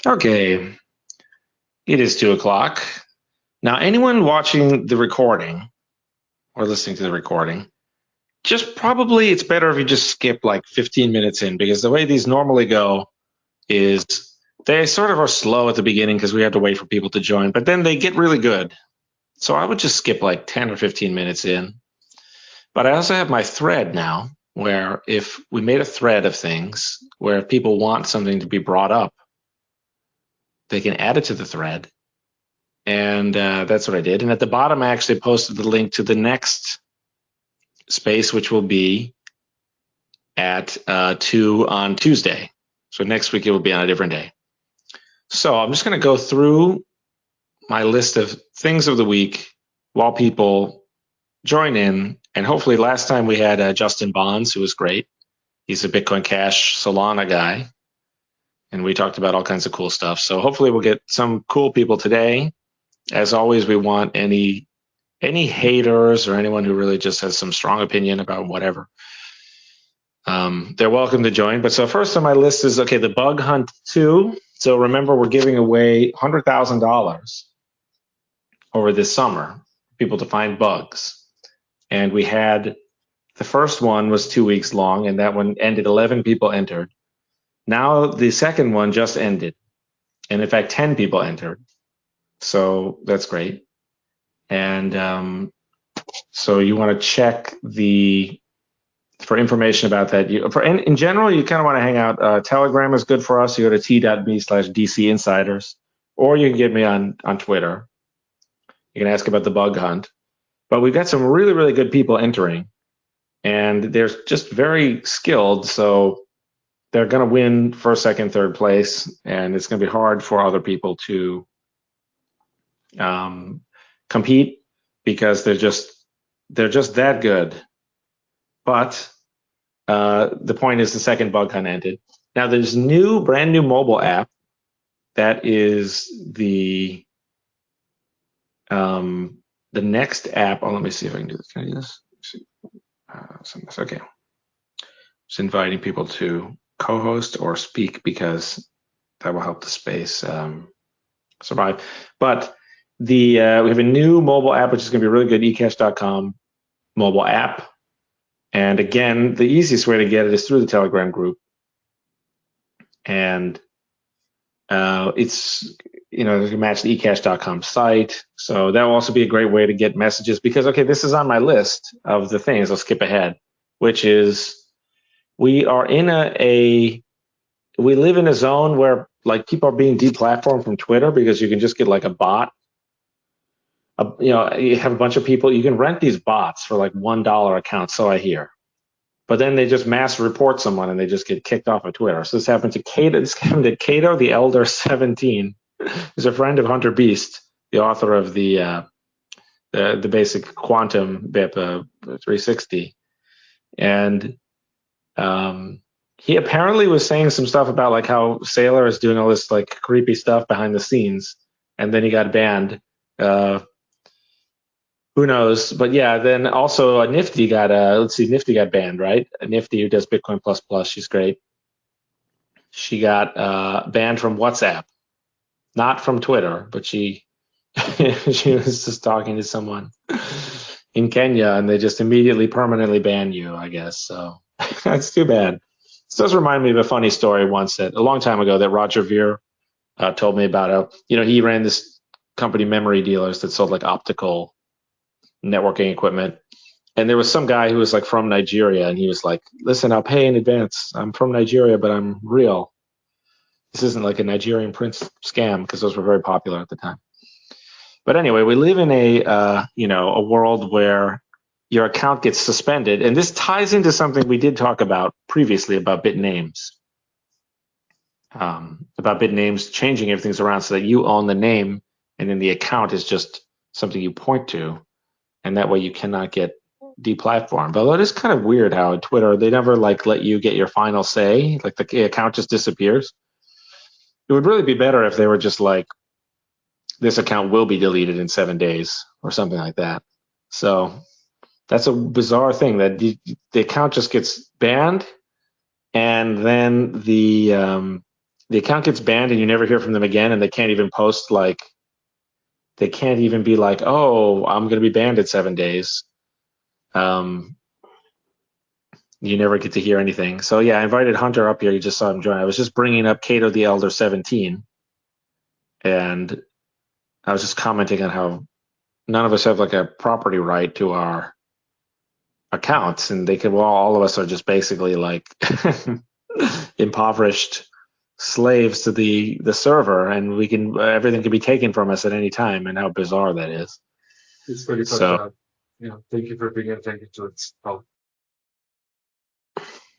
Okay, it is 2 o'clock. Now, anyone watching the recording or listening to the recording, just probably it's better if you just skip like 15 minutes in, because the way these normally go is they sort of are slow at the beginning because we have to wait for people to join, but then they get really good. So I would just skip like 10 or 15 minutes in. But I also have my thread now, where if we made a thread of things where if people want something to be brought up, they can add it to the thread. And that's what I did. And at the bottom, I actually posted the link to the next space, which will be at 2 on Tuesday. So next week, it will be on a different day. So I'm just going to go through my list of things of the week while people join in. And hopefully last time we had Justin Bonds, who was great. He's a Bitcoin Cash Solana guy. And we talked about all kinds of cool stuff. So hopefully we'll get some cool people today. As always, we want any haters or anyone who really just has some strong opinion about whatever. They're welcome to join. But so first on my list is, okay, the Bug Hunt 2. So remember, we're giving away $100,000 over this summer for people to find bugs. And we had, the first one was 2 weeks long, and that one ended, 11 people entered. Now the second one just ended. And in fact, 10 people entered. So that's great. And so you want to check for information about that. In general, you kind of want to hang out. Telegram is good for us. You go to t.me/DC Insiders, or you can get me on Twitter. You can ask about the Bug Hunt. But we've got some really, really good people entering, and they're just very skilled. So they're going to win first, second, third place, and it's going to be hard for other people to compete because they're just that good. But the point is, the second Bug Hunt ended. Now there's brand new mobile app that is the next app. Oh, let me see if I can do this. Can I do this? Okay. Just inviting people to co-host or speak because that will help the space survive. But we have a new mobile app which is going to be really good. eCash.com mobile app. And again, the easiest way to get it is through the Telegram group. And it's, you can match the eCash.com site. So that will also be a great way to get messages because, okay, this is on my list of the things. I'll skip ahead, which is we are in we live in a zone where like people are being deplatformed from Twitter because you can just get like a bot. You have a bunch of people, you can rent these bots for like $1 accounts, so I hear. But then they just mass report someone and they just get kicked off of Twitter. So this happened to Cato. This happened to Cato the Elder 17. He's a friend of Hunter Beast, the author of the basic quantum BIP 360. And he apparently was saying some stuff about like how Saylor is doing all this like creepy stuff behind the scenes, and then he got banned. Who knows? But yeah, then also Nifty got Nifty got banned, right? Nifty, who does Bitcoin plus plus, she's great. She got banned from WhatsApp, not from Twitter, but she she was just talking to someone in Kenya, and they just immediately permanently ban you, I guess. So that's too bad. This does remind me of a funny story once that a long time ago that Roger Ver told me about. He ran this company, Memory Dealers, that sold like optical networking equipment. And there was some guy who was like from Nigeria, and he was like, listen, I'll pay in advance. I'm from Nigeria, but I'm real. This isn't like a Nigerian prince scam, because those were very popular at the time. But anyway, we live in a world where your account gets suspended. And this ties into something we did talk about previously about bit names. About bit names changing everything around so that you own the name, and then the account is just something you point to. And that way you cannot get deplatformed. Although it is kind of weird how Twitter, they never like let you get your final say, like the account just disappears. It would really be better if they were just like, this account will be deleted in 7 days or something like that. So that's a bizarre thing that the account just gets banned, and then the the account gets banned and you never hear from them again, and they can't even post like, they can't even be like, oh, I'm going to be banned in 7 days. You never get to hear anything. So yeah, I invited Hunter up here. You just saw him join. I was just bringing up Cato the Elder 17, and I was just commenting on how none of us have like a property right to our accounts, and they could, well, all of us are just basically like impoverished slaves to the server, and we can everything can be taken from us at any time, and how bizarre that is. It's pretty fucked up. Thank you for being attentive to its help.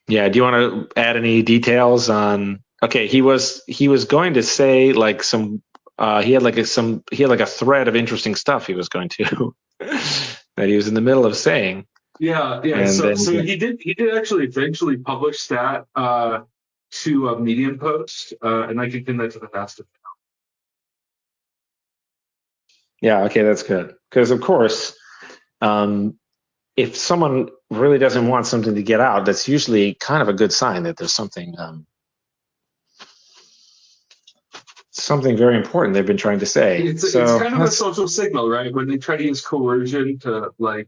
Yeah, do you want to add any details on? Okay, he was going to say like some. He had like a thread of interesting stuff he was going to that he was in the middle of saying. Yeah. And So then, he did actually eventually publish that to a Medium post, and I can pin that to the master. yeah, okay, that's good, because of course, if someone really doesn't want something to get out, that's usually kind of a good sign that there's something very important they've been trying to say. It's kind of a social signal, right? When they try to use coercion to like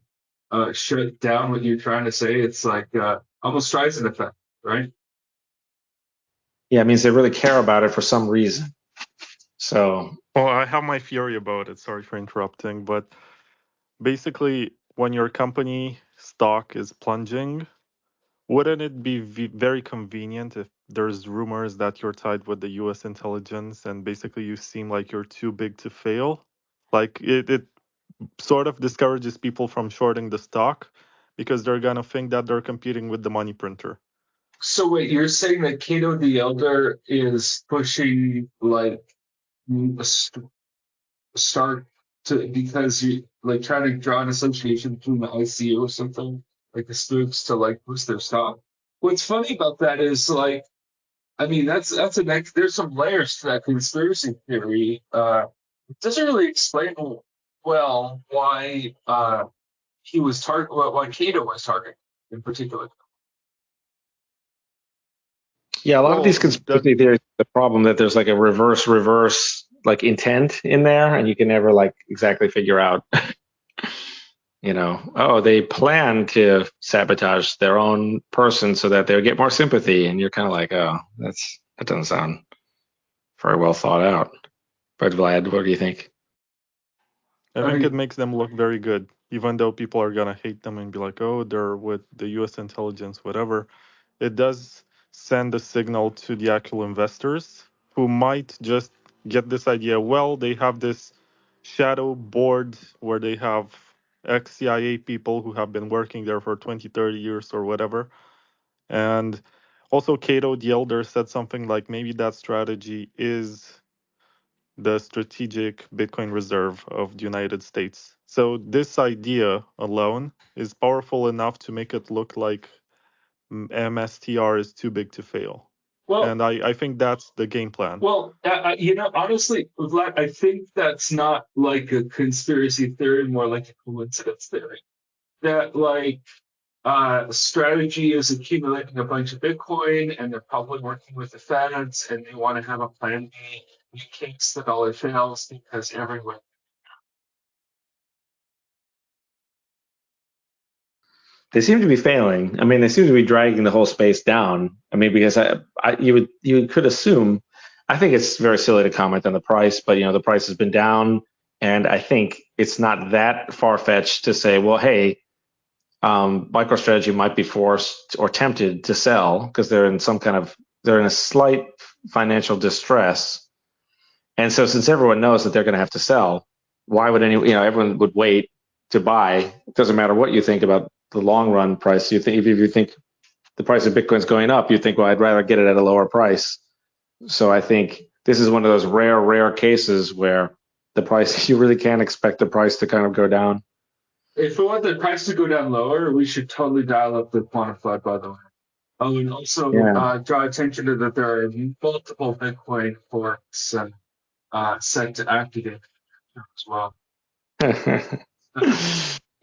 shut down what you're trying to say, it's like almost Streisand effect, right? Yeah, it means they really care about it for some reason. So, well, I have my theory about it. Sorry for interrupting, but basically, when your company stock is plunging, wouldn't it be very convenient if there's rumors that you're tied with the U.S. intelligence and basically you seem like you're too big to fail? Like it sort of discourages people from shorting the stock because they're gonna think that they're competing with the money printer. So wait, you're saying that Cato the Elder is pushing like a start to, because you like trying to draw an association between the ICO or something, like the spooks, to like boost their stock? What's funny about that is like, I mean, that's a next. There's some layers to that conspiracy theory. It doesn't really explain well why he was why Cato was targeted in particular. yeah, a lot of these conspiracy theories, the problem that there's like a reverse like intent in there, and you can never like exactly figure out. Oh, they plan to sabotage their own person so that they'll get more sympathy, and you're kind of like, oh, that doesn't sound very well thought out. But Vlad, what do you think? I think it makes them look very good, even though people are gonna hate them and be like, oh, they're with the U.S. intelligence, whatever. It does send a signal to the actual investors who might just get this idea. Well, they have this shadow board where they have ex-CIA people who have been working there for 20, 30 years or whatever. And also Cato the Elder said something like maybe that strategy is the strategic Bitcoin reserve of the United States. So this idea alone is powerful enough to make it look like MSTR is too big to fail. Well, and I think that's the game plan. Well, honestly, Vlad, I think that's not like a conspiracy theory, more like a coincidence theory. That like strategy is accumulating a bunch of Bitcoin, and they're probably working with the feds, and they want to have a plan B in case the dollar fails, because everyone. They seem to be failing. I mean, they seem to be dragging the whole space down. I mean, because you could assume. I think it's very silly to comment on the price, but the price has been down, and I think it's not that far-fetched to say, well, hey, MicroStrategy might be forced or tempted to sell because they're in a slight financial distress, and so since everyone knows that they're going to have to sell, why would everyone would wait to buy? It doesn't matter what you think about the long run price. If you think the price of Bitcoin's going up, you think, well, I'd rather get it at a lower price. So I think this is one of those rare cases where the price, you really can't expect the price to kind of go down. If we want the price to go down lower, we should totally dial up the quantum flood, by the way. And also draw attention to that there are multiple Bitcoin forks set to activate as well.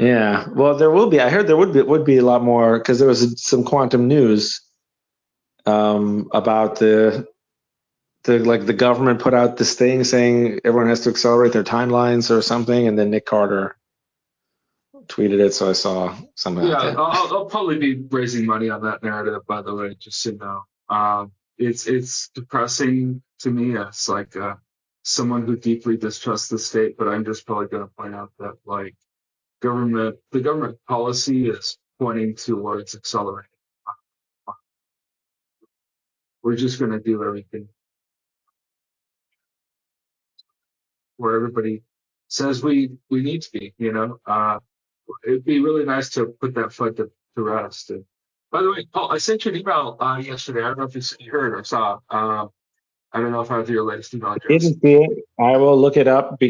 Yeah, well, there will be. I heard there would be a lot more because there was some quantum news about the the government put out this thing saying everyone has to accelerate their timelines or something, and then Nick Carter tweeted it, so I saw something Yeah, like that. I'll probably be raising money on that narrative, by the way, just so you know. It's depressing to me as like someone who deeply distrusts the state, but I'm just probably going to point out that like the government policy is pointing towards accelerating. We're just going to do everything where everybody says we need to be, you know. It'd be really nice to put that foot to rest. And by the way, Paul, I sent you an email yesterday. I don't know if you heard or saw. I don't know if I have your latest email address. Didn't see it. I will look it up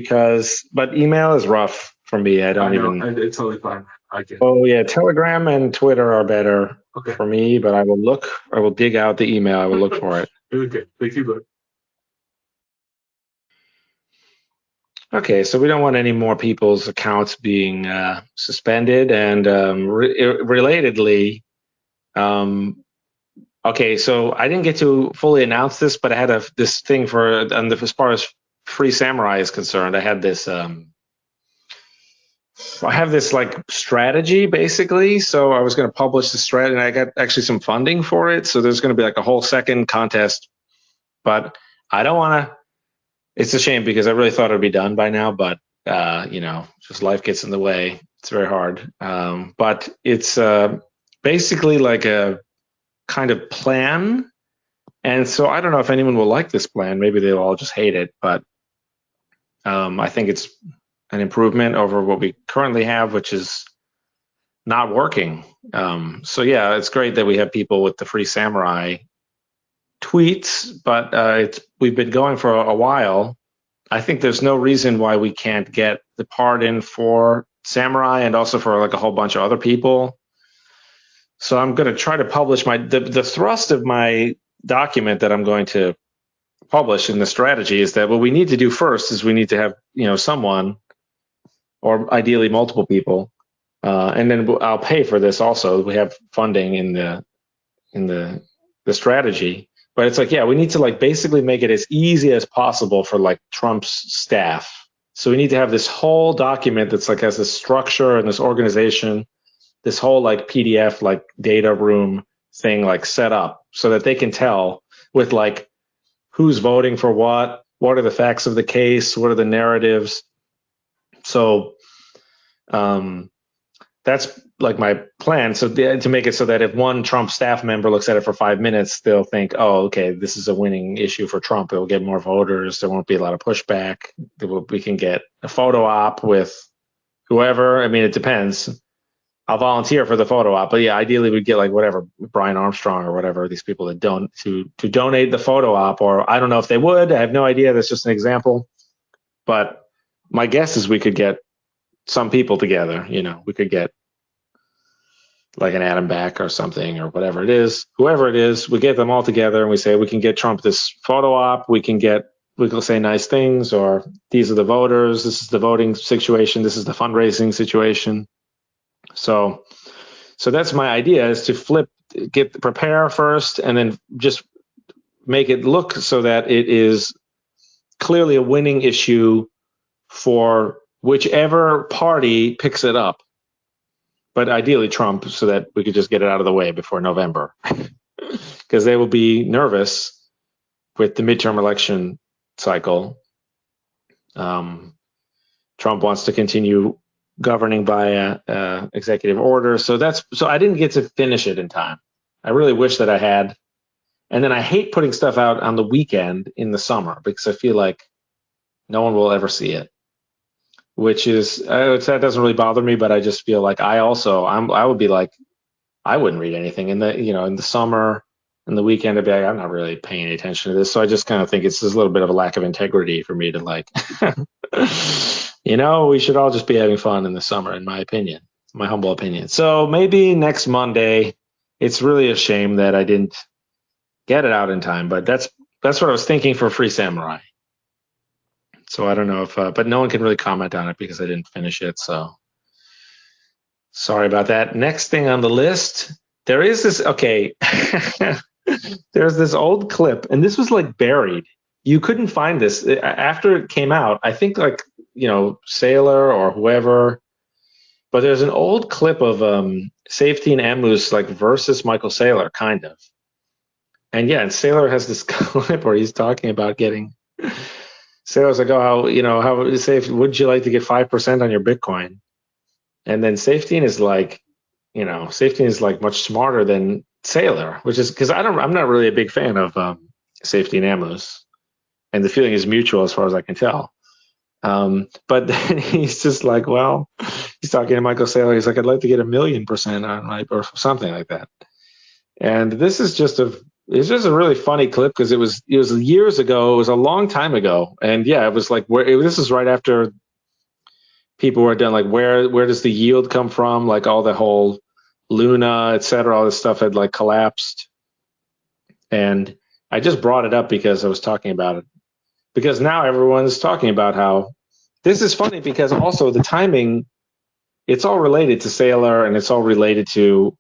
but email is rough for me. I don't even. It's totally fine. I get. Oh yeah, Telegram and Twitter are better for me, but I will look. I will dig out the email. I will look for it. Okay, thank you, bud. Okay, so we don't want any more people's accounts being suspended, and relatedly, okay, so I didn't get to fully announce this, but I had this thing as far as Free Samurai is concerned. I had this. I have this like strategy basically. So I was going to publish the strategy, and I got actually some funding for it. So there's going to be like a whole second contest, but I don't want to. It's a shame because I really thought it'd be done by now, but just life gets in the way. It's very hard. But it's basically like a kind of plan. And so I don't know if anyone will like this plan. Maybe they'll all just hate it, but I think it's an improvement over what we currently have, which is not working. So yeah, it's great that we have people with the Free Samurai tweets, but we've been going for a while. I think there's no reason why we can't get the part in for Samurai and also for like a whole bunch of other people. So I'm going to try to publish the thrust of my document that I'm going to publish in the strategy is that what we need to do first is we need to have someone, or ideally multiple people, and then I'll pay for this also. We have funding in the strategy. But it's like, yeah, we need to like basically make it as easy as possible for like Trump's staff. So we need to have this whole document that's like has this structure and this organization, this whole like PDF like data room thing like set up so that they can tell with like who's voting for what are the facts of the case, what are the narratives. So that's like my plan. So to make it so that if one Trump staff member looks at it for 5 minutes, they'll think, oh, okay, this is a winning issue for Trump. It'll get more voters. There won't be a lot of pushback. We can get a photo op with whoever. I mean, it depends. I'll volunteer for the photo op, but yeah, ideally we'd get like whatever, Brian Armstrong or whatever, these people that don't to donate the photo op, or I don't know if they would. I have no idea. That's just an example. But my guess is we could get some people together. We could get like an Adam Back or something or whatever it is, whoever it is, we get them all together and we say we can get Trump this photo op. We can say nice things, or these are the voters. This is the voting situation. This is the fundraising situation. So that's my idea, is to prepare first and then just make it look so that it is clearly a winning issue for whichever party picks it up. But ideally Trump, so that we could just get it out of the way before November, because they will be nervous with the midterm election cycle. Trump wants to continue governing by executive order. So I didn't get to finish it in time. I really wish that I had. And then I hate putting stuff out on the weekend in the summer because I feel like no one will ever see it. Which is that doesn't really bother me, but I just feel like I would be like, I wouldn't read anything in the summer, in the weekend. I'd be like, I'm not really paying any attention to this. So I just kind of think it's just a little bit of a lack of integrity for me to like, we should all just be having fun in the summer, in my opinion, my humble opinion. So maybe next Monday. It's really a shame that I didn't get it out in time, but that's what I was thinking for Free Samurai. So I don't know if, but no one can really comment on it because I didn't finish it. So sorry about that. Next thing on the list, there is this, okay, there's this old clip, and this was like buried. you couldn't find this after it came out. I think like, Saylor or whoever, but there's an old clip of Safety and Amuse like versus Michael Saylor, kind of. And yeah, and Saylor has this clip where he's talking about getting. Saylor's like, oh, how safe would you like to get 5% on your Bitcoin? And then Safety is like, Safety is like much smarter than Saylor, which is because I'm not really a big fan of Safety and Amuse, and the feeling is mutual as far as I can tell. But then he's just like, well, he's talking to Michael Saylor. He's like, I'd like to get 1,000,000% on my, or something like that. And this is it's just a really funny clip because it was years ago. It was a long time ago. And yeah, it was like this is right after people were done, like where does the yield come from? Like all the whole Luna, et cetera, all this stuff had like collapsed. And I just brought it up because I was talking about it. Because now everyone's talking about how this is funny because also the timing, it's all related to Saylor and it's all related to,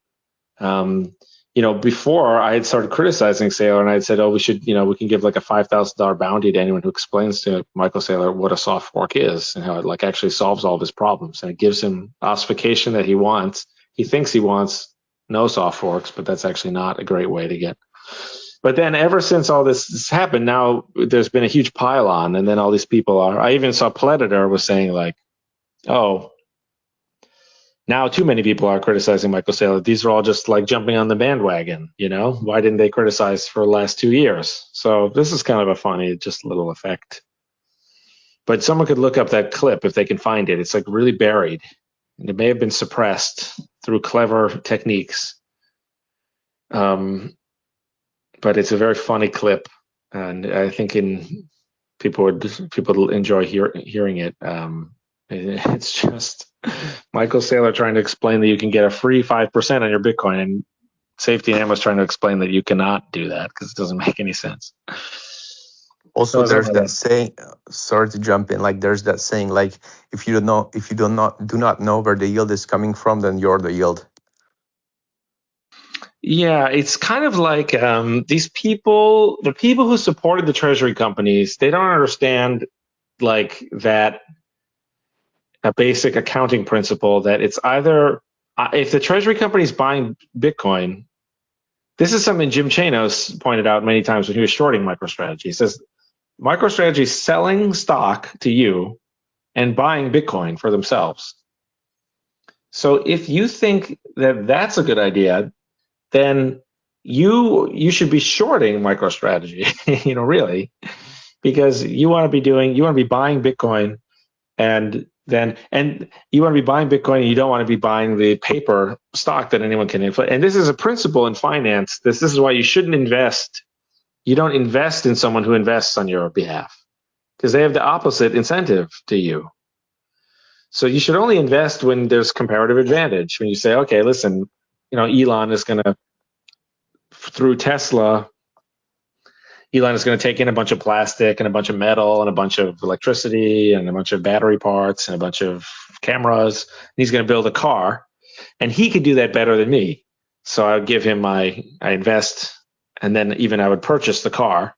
before I had started criticizing Saylor and I had said, oh, we can give like a $5,000 bounty to anyone who explains to Michael Saylor what a soft fork is and how it like actually solves all of his problems. And it gives him ossification that he wants. He thinks he wants no soft forks, but that's actually not a great way to get. But then ever since all this has happened, now there's been a huge pile on. And then all these people I even saw Predator was saying like, oh, now too many people are criticizing Michael Saylor. These are all just like jumping on the bandwagon, Why didn't they criticize for the last 2 years? So this is kind of a funny, just little effect. But someone could look up that clip if they can find it. It's like really buried. And it may have been suppressed through clever techniques. But it's a very funny clip. And I think people would enjoy hearing it. It's just Michael Saylor trying to explain that you can get a free 5% on your Bitcoin, and Safety and Amuse trying to explain that you cannot do that because it doesn't make any sense. Also, there's that saying. Sorry to jump in. Like, there's that saying, like, if you do not know where the yield is coming from, then you're the yield. Yeah, it's kind of like these people, the people who supported the Treasury companies, they don't understand like that. A basic accounting principle that it's either if the Treasury company is buying Bitcoin, this is something Jim Chanos pointed out many times when he was shorting MicroStrategy. He says MicroStrategy is selling stock to you and buying Bitcoin for themselves. So if you think that that's a good idea, then you should be shorting MicroStrategy, really, because you want to be buying Bitcoin and you want to be buying Bitcoin and you don't want to be buying the paper stock that anyone can inflate. And this is a principle in finance. This is why you shouldn't invest. You don't invest in someone who invests on your behalf because they have the opposite incentive to you. So you should only invest when there's comparative advantage. When you say, okay, listen, Elon is going to, through Tesla, Elon is going to take in a bunch of plastic and a bunch of metal and a bunch of electricity and a bunch of battery parts and a bunch of cameras. And he's going to build a car, and he could do that better than me. So I would give him I invest, and then even I would purchase the car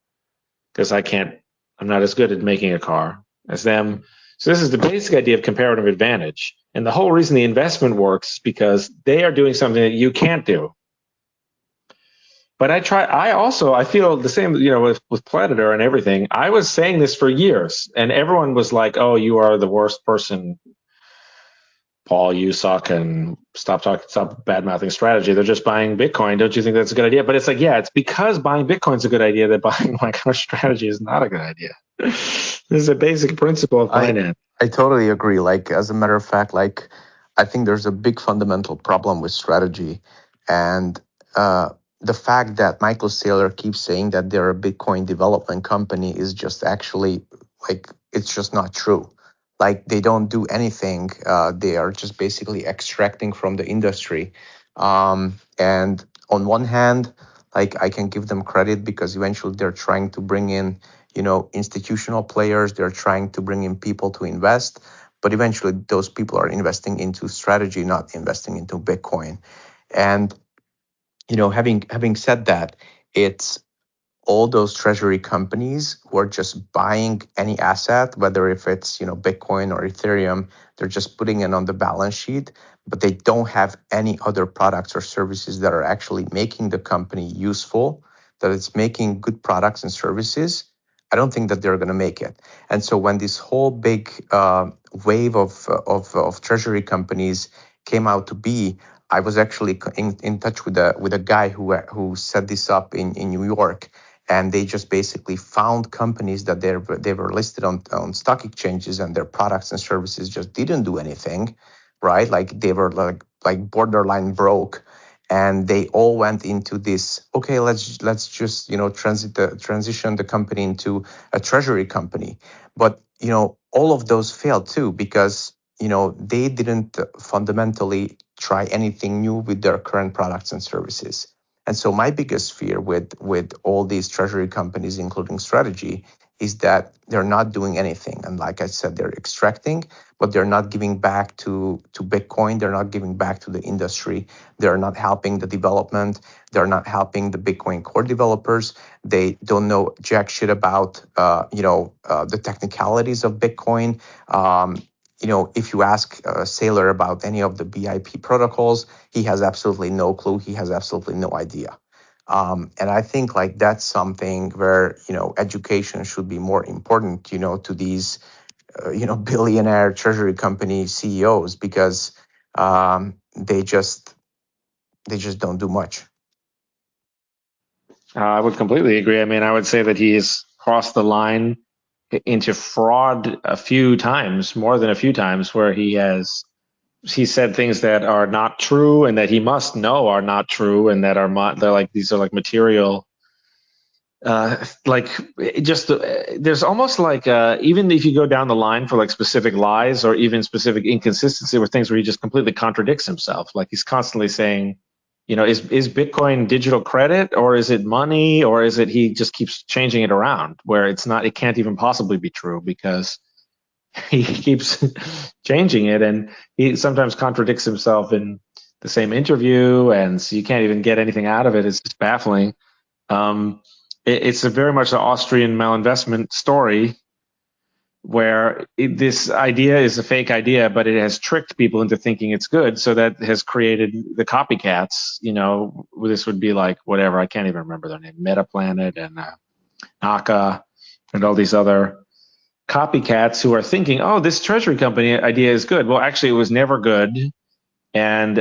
because I'm not as good at making a car as them. So this is the basic idea of comparative advantage. And the whole reason the investment works is because they are doing something that you can't do. But I feel the same, with Predator and everything. I was saying this for years, and everyone was like, oh, you are the worst person, Paul, you suck, and stop bad-mouthing strategy. They're just buying Bitcoin. Don't you think that's a good idea? But it's like, yeah, it's because buying Bitcoin is a good idea that buying MicroStrategy is not a good idea. This is a basic principle of finance. I totally agree. Like, as a matter of fact, like, I think there's a big fundamental problem with strategy. And the fact that Michael Saylor keeps saying that they're a Bitcoin development company is just actually, like, it's just not true. Like, they don't do anything. They are just basically extracting from the industry. And on one hand, like, I can give them credit because eventually they're trying to bring in, institutional players. They're trying to bring in people to invest. But eventually those people are investing into strategy, not investing into Bitcoin. And having said that, it's all those treasury companies who are just buying any asset, whether if it's Bitcoin or Ethereum, they're just putting it on the balance sheet, but they don't have any other products or services that are actually making the company useful, that it's making good products and services. I don't think that they're going to make it. And so when this whole big wave of treasury companies came out to be, I was actually in touch with a guy who set this up in New York, and they just basically found companies that they were listed on stock exchanges, and their products and services just didn't do anything, right? Like they were like borderline broke, and they all went into this. Okay, let's just transition the company into a treasury company, but all of those failed too because they didn't fundamentally try anything new with their current products and services. And so my biggest fear with all these treasury companies, including Strategy, is that they're not doing anything. And like I said, they're extracting, but they're not giving back to Bitcoin. They're not giving back to the industry. They're not helping the development. They're not helping the Bitcoin core developers. They don't know jack shit about the technicalities of Bitcoin. If you ask Saylor about any of the BIP protocols, he has absolutely no clue. He has absolutely no idea. And I think like that's something where education should be more important to these billionaire treasury company CEOs, because they just don't do much. I would completely agree. I mean, I would say that he's crossed the line into fraud a few times, more than a few times, where he said things that are not true and that he must know are not true, and that these are like material. There's almost like even if you go down the line for like specific lies or even specific inconsistency or things where he just completely contradicts himself. Like he's constantly saying, is Bitcoin digital credit, or is it money, or is it, he just keeps changing it around where it can't even possibly be true because he keeps changing it, and he sometimes contradicts himself in the same interview, and so you can't even get anything out of it. It's just baffling. It's a very much an Austrian malinvestment story where this idea is a fake idea, but it has tricked people into thinking it's good. So that has created the copycats. This would be like whatever, I can't even remember their name, Metaplanet and Naka and all these other copycats who are thinking, oh, this treasury company idea is good. Well, actually, it was never good. And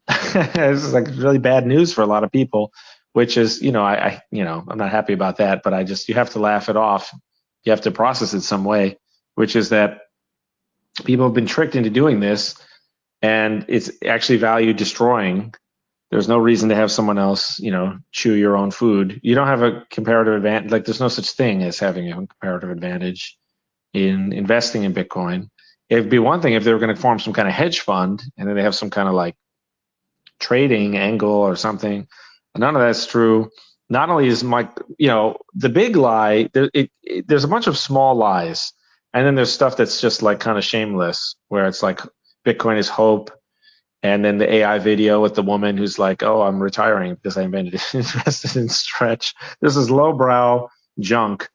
it's like really bad news for a lot of people, which is, I'm not happy about that, but you have to laugh it off. You have to process it some way, which is that people have been tricked into doing this, and it's actually value destroying. There's no reason to have someone else, chew your own food. You don't have a comparative advantage. Like there's no such thing as having a comparative advantage in investing in Bitcoin. It'd be one thing if they were going to form some kind of hedge fund and then they have some kind of like trading angle or something. None of that's true. Not only is the big lie, there's a bunch of small lies, and then there's stuff that's just like kind of shameless, where it's like Bitcoin is hope, and then the AI video with the woman who's like, oh, I'm retiring because I invested in Stretch. This is lowbrow junk.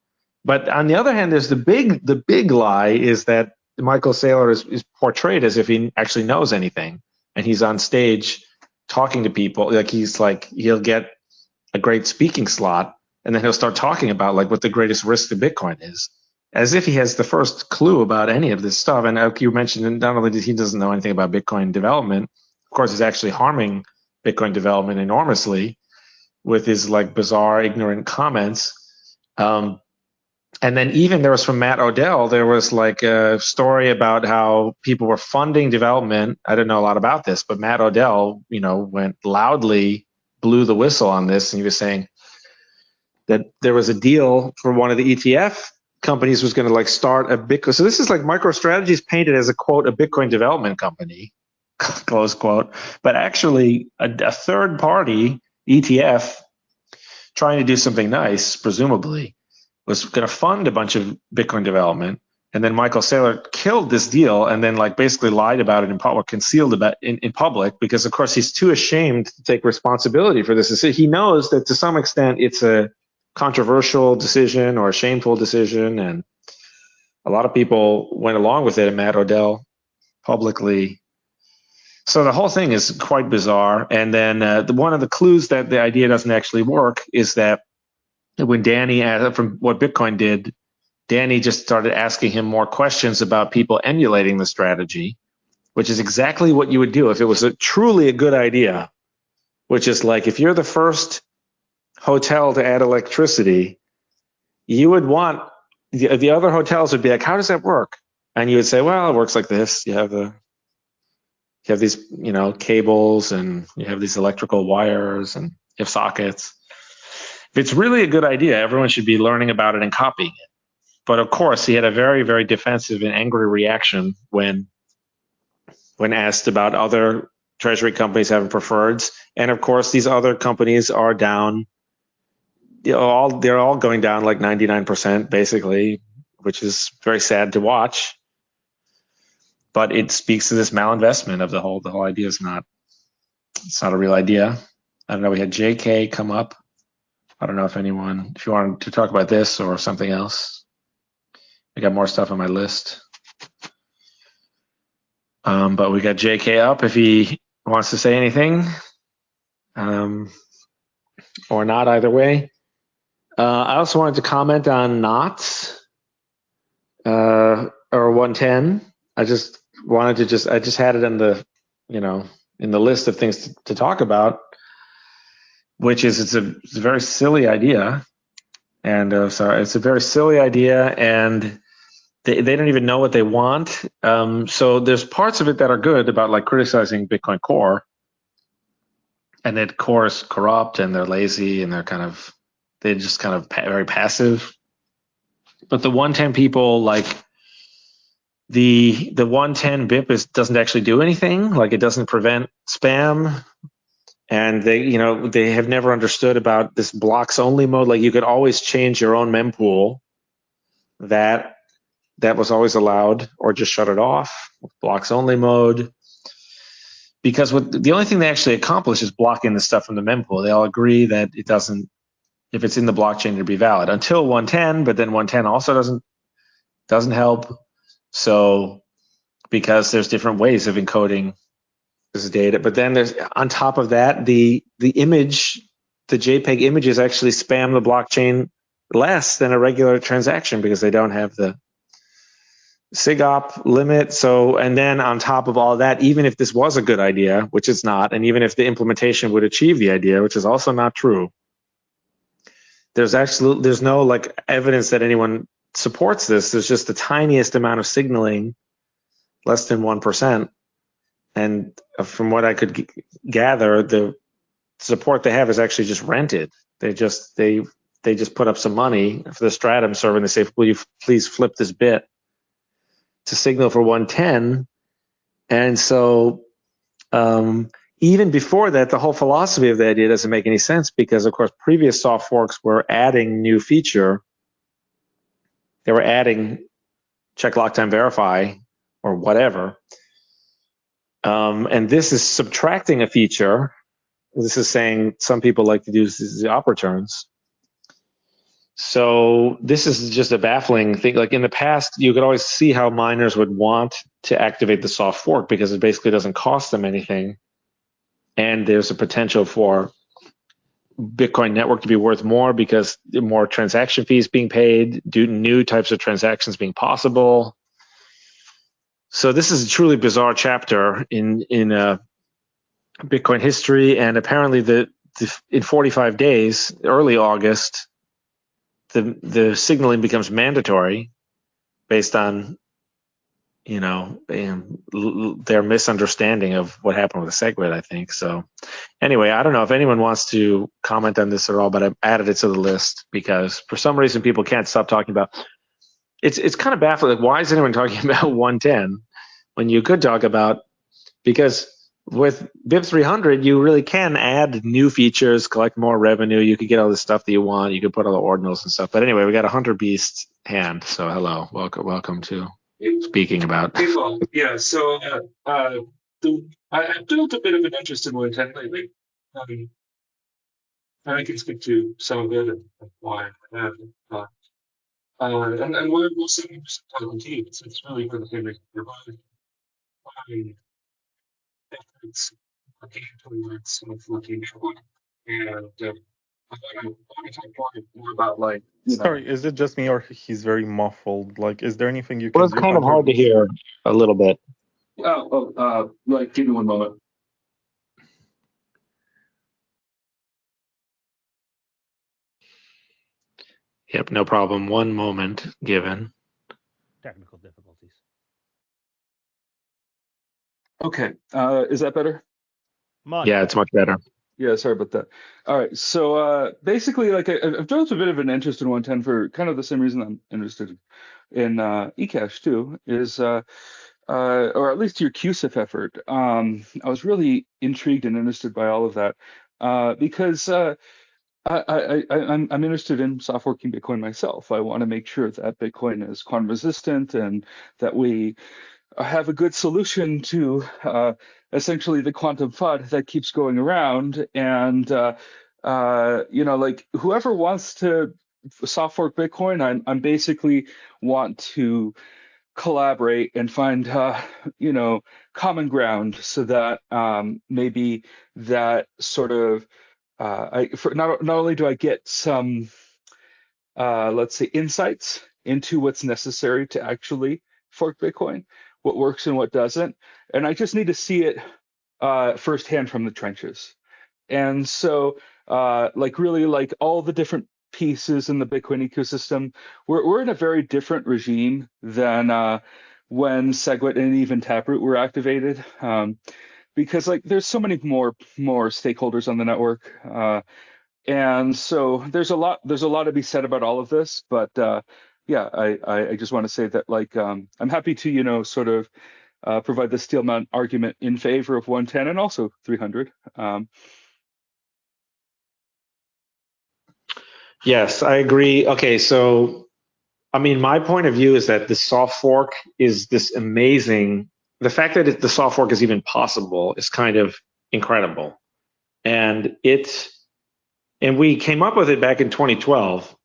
But on the other hand, there's the big lie is that Michael Saylor is portrayed as if he actually knows anything, and he's on stage talking to people. He'll get a great speaking slot, and then he'll start talking about like what the greatest risk to Bitcoin is, as if he has the first clue about any of this stuff. And like you mentioned, not only he doesn't know anything about Bitcoin development, of course, he's actually harming Bitcoin development enormously with his like bizarre, ignorant comments. And then even there was from Matt Odell, there was like a story about how people were funding development. I didn't know a lot about this, but Matt Odell, went loudly, blew the whistle on this, and he was saying that there was a deal for one of the ETF companies was going to like start a Bitcoin. So this is like MicroStrategy is painted as a quote, a Bitcoin development company, close quote, but actually a third party ETF trying to do something nice, presumably, was going to fund a bunch of Bitcoin development. And then Michael Saylor killed this deal and then like basically lied about it in public, concealed about in public, because of course he's too ashamed to take responsibility for this. He knows that to some extent it's a controversial decision or a shameful decision, and a lot of people went along with it, and Matt Odell publicly. So the whole thing is quite bizarre. And then one of the clues that the idea doesn't actually work is that when Danny, from what Bitcoin did, Danny just started asking him more questions about people emulating the strategy, which is exactly what you would do if it was truly a good idea, which is like if you're the first hotel to add electricity, you would want the other hotels would be like, how does that work? And you would say, well, it works like this. You have these, cables, and you have these electrical wires, and you have sockets. If it's really a good idea, everyone should be learning about it and copying it. But of course, he had a very, very defensive and angry reaction when asked about other Treasury companies having preferreds. And of course, these other companies are down. They're all going down like 99%, basically, which is very sad to watch. But it speaks to this malinvestment of the whole idea it's not a real idea. I don't know. We had JK come up. I don't know if you wanted to talk about this or something else. I got more stuff on my list. But we got JK up if he wants to say anything, or not, either way. I also wanted to comment on knots or 110. I just had it in the in the list of things to talk about, which is it's a very silly idea, and it's a very silly idea, and they don't even know what they want. So there's parts of it that are good about like criticizing Bitcoin Core, and that Core is corrupt and they're lazy and they're just kind of very passive. But the 110 people, like the 110 BIP doesn't actually do anything. Like it doesn't prevent spam. And they have never understood about this blocks only mode. Like you could always change your own mempool. That was always allowed, or just shut it off. Blocks only mode. Because the only thing they actually accomplish is blocking the stuff from the mempool. They all agree that it doesn't, if it's in the blockchain, it'll be valid until 110. But then 110 also doesn't help. So because there's different ways of encoding this data, but then there's on top of that the image, the JPEG images actually spam the blockchain less than a regular transaction because they don't have the SIGOP limit. So, and then on top of all that, even if this was a good idea, which it's not, and even if the implementation would achieve the idea, which is also not true, there's no like evidence that anyone supports this. There's just the tiniest amount of signaling, less than 1%. And from what I could gather, the support they have is actually just rented. They just put up some money for the Stratum server, and they say, will you please flip this bit to signal for 110. And so even before that, the whole philosophy of the idea doesn't make any sense because, of course, previous soft forks were adding new feature. They were adding check lock time verify or whatever. And this is subtracting a feature. This is saying some people like to use the op returns. So this is just a baffling thing. Like in the past, you could always see how miners would want to activate the soft fork because it basically doesn't cost them anything. And there's a potential for Bitcoin network to be worth more because more transaction fees being paid, new types of transactions being possible. So this is a truly bizarre chapter in Bitcoin history. And apparently in 45 days, early August, the signaling becomes mandatory based on their misunderstanding of what happened with the SegWit, I think. So anyway, I don't know if anyone wants to comment on this at all, but I've added it to the list because for some reason people can't stop talking about it's kind of baffling. Like, why is anyone talking about 110 when you could talk about, because with BIP 300, you really can add new features, collect more revenue. You could get all the stuff that you want. You could put all the ordinals and stuff. But anyway, we got a Hunter Beast hand. So hello, welcome to speaking about. Well, yeah. So I've built a bit of an interest in 110 lately. I can speak to some of it and why I have it. And we're 70% guaranteed. It's really for the same reason you're buying efforts working towards looking forward. And I want to talk more about like, Sorry, is it just me or he's very muffled? Like, is there anything you Well, can it's do, kind of Hunter? hard to hear a little bit. like, give me one moment. Yep, no problem. One moment given. Technical difficulties. Okay, is that better? Much Yeah, it's much better. Yeah, sorry about that. All right, so basically, like I've developed a bit of an interest in 110 for kind of the same reason I'm interested in eCash too, is or at least your QSIF effort. I was really intrigued and interested by all of that because I'm interested in soft forking Bitcoin myself. I want to make sure that Bitcoin is quantum resistant and that we have a good solution to essentially the quantum FUD that keeps going around. And like whoever wants to soft fork Bitcoin, I'm basically want to collaborate and find common ground so that maybe that sort of not only do I get some let's say insights into what's necessary to actually fork Bitcoin, what works and what doesn't, and I just need to see it firsthand from the trenches. And so like really like all the different pieces in the Bitcoin ecosystem, we're in a very different regime than when SegWit and even Taproot were activated. Because like there's so many more stakeholders on the network, and so there's a lot to be said about all of this. But yeah, I just want to say that like I'm happy to sort of provide the Steelman argument in favor of 110 and also 300. Yes, I agree. Okay, so I mean, my point of view is that the soft fork is this amazing. The fact that the soft fork is even possible is kind of incredible, and we came up with it back in 2012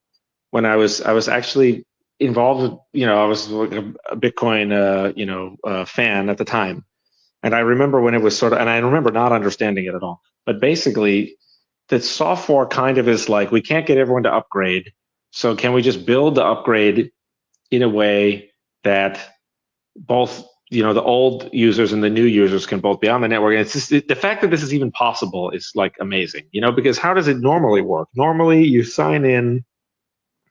when I was actually involved with, I was like a Bitcoin fan at the time, and I remember when it was and I remember not understanding it at all. But basically, the soft fork kind of is like, we can't get everyone to upgrade, so can we just build the upgrade in a way that both the old users and the new users can both be on the network? And it's just the fact that this is even possible is like amazing, because how does it normally work? Normally, you sign in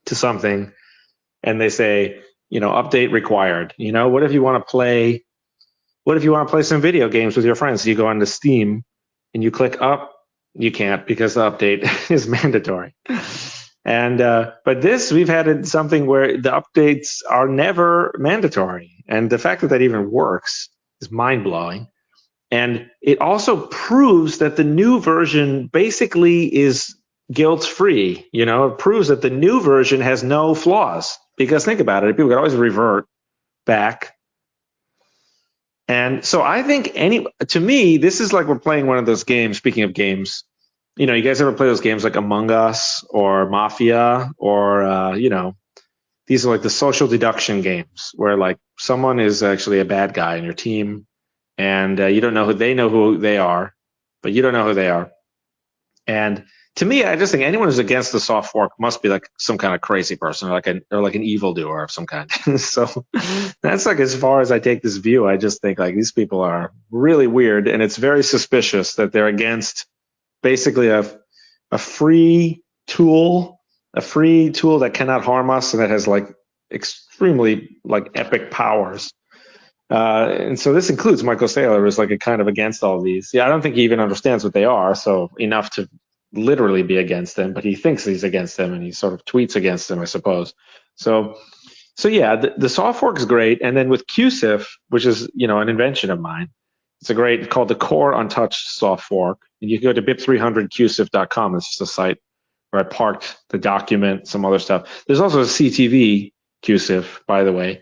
to something and they say, update required. What if you want to play? What if you want to play some video games with your friends? You go onto Steam and you click up. You can't because the update is mandatory. And but this, we've had something where the updates are never mandatory, and the fact that that even works is mind blowing. And it also proves that the new version basically is guilt free. It proves that the new version has no flaws, because think about it, people can always revert back. And so I think to me, this is like we're playing one of those games. Speaking of games, you guys ever play those games like Among Us or Mafia or, these are like the social deduction games where like someone is actually a bad guy in your team and you don't know who they are, but you don't know who they are. And to me, I just think anyone who's against the soft fork must be like some kind of crazy person or like an evildoer of some kind. So that's like as far as I take this view. I just think like these people are really weird, and it's very suspicious that they're against basically a free tool, that cannot harm us and that has like extremely like epic powers. And so this includes Michael Saylor, who's like a kind of against all of these. Yeah, I don't think he even understands what they are, so enough to literally be against them, but he thinks he's against them and he sort of tweets against them, I suppose. So yeah, the soft fork is great. And then with QSIF, which is, an invention of mine, it's called the Core Untouched Soft Fork. And you can go to BIP300qsif.com. It's just a site where I parked the document, some other stuff. There's also a CTV QSIF, by the way.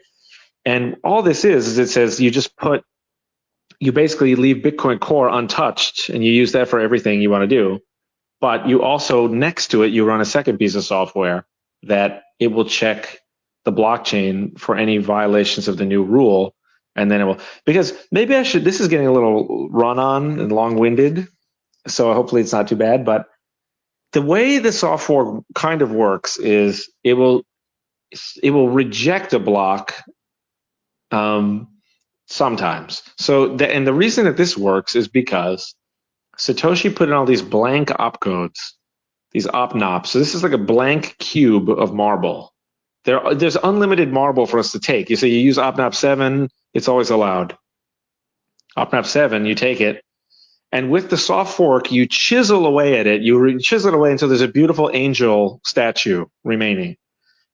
And all this is it says you basically leave Bitcoin Core untouched and you use that for everything you want to do. But you also, next to it, you run a second piece of software that it will check the blockchain for any violations of the new rule. And then it will, because maybe I should, this is getting a little run on and long winded. So hopefully it's not too bad. But the way the software kind of works is it will reject a block sometimes. So and the reason that this works is because Satoshi put in all these blank opcodes, these opnops. So this is like a blank cube of marble. There's unlimited marble for us to take. You say you use opnop 7, it's always allowed. Opnop 7, you take it. And with the soft fork, you chisel away at it. You chisel it away until there's a beautiful angel statue remaining.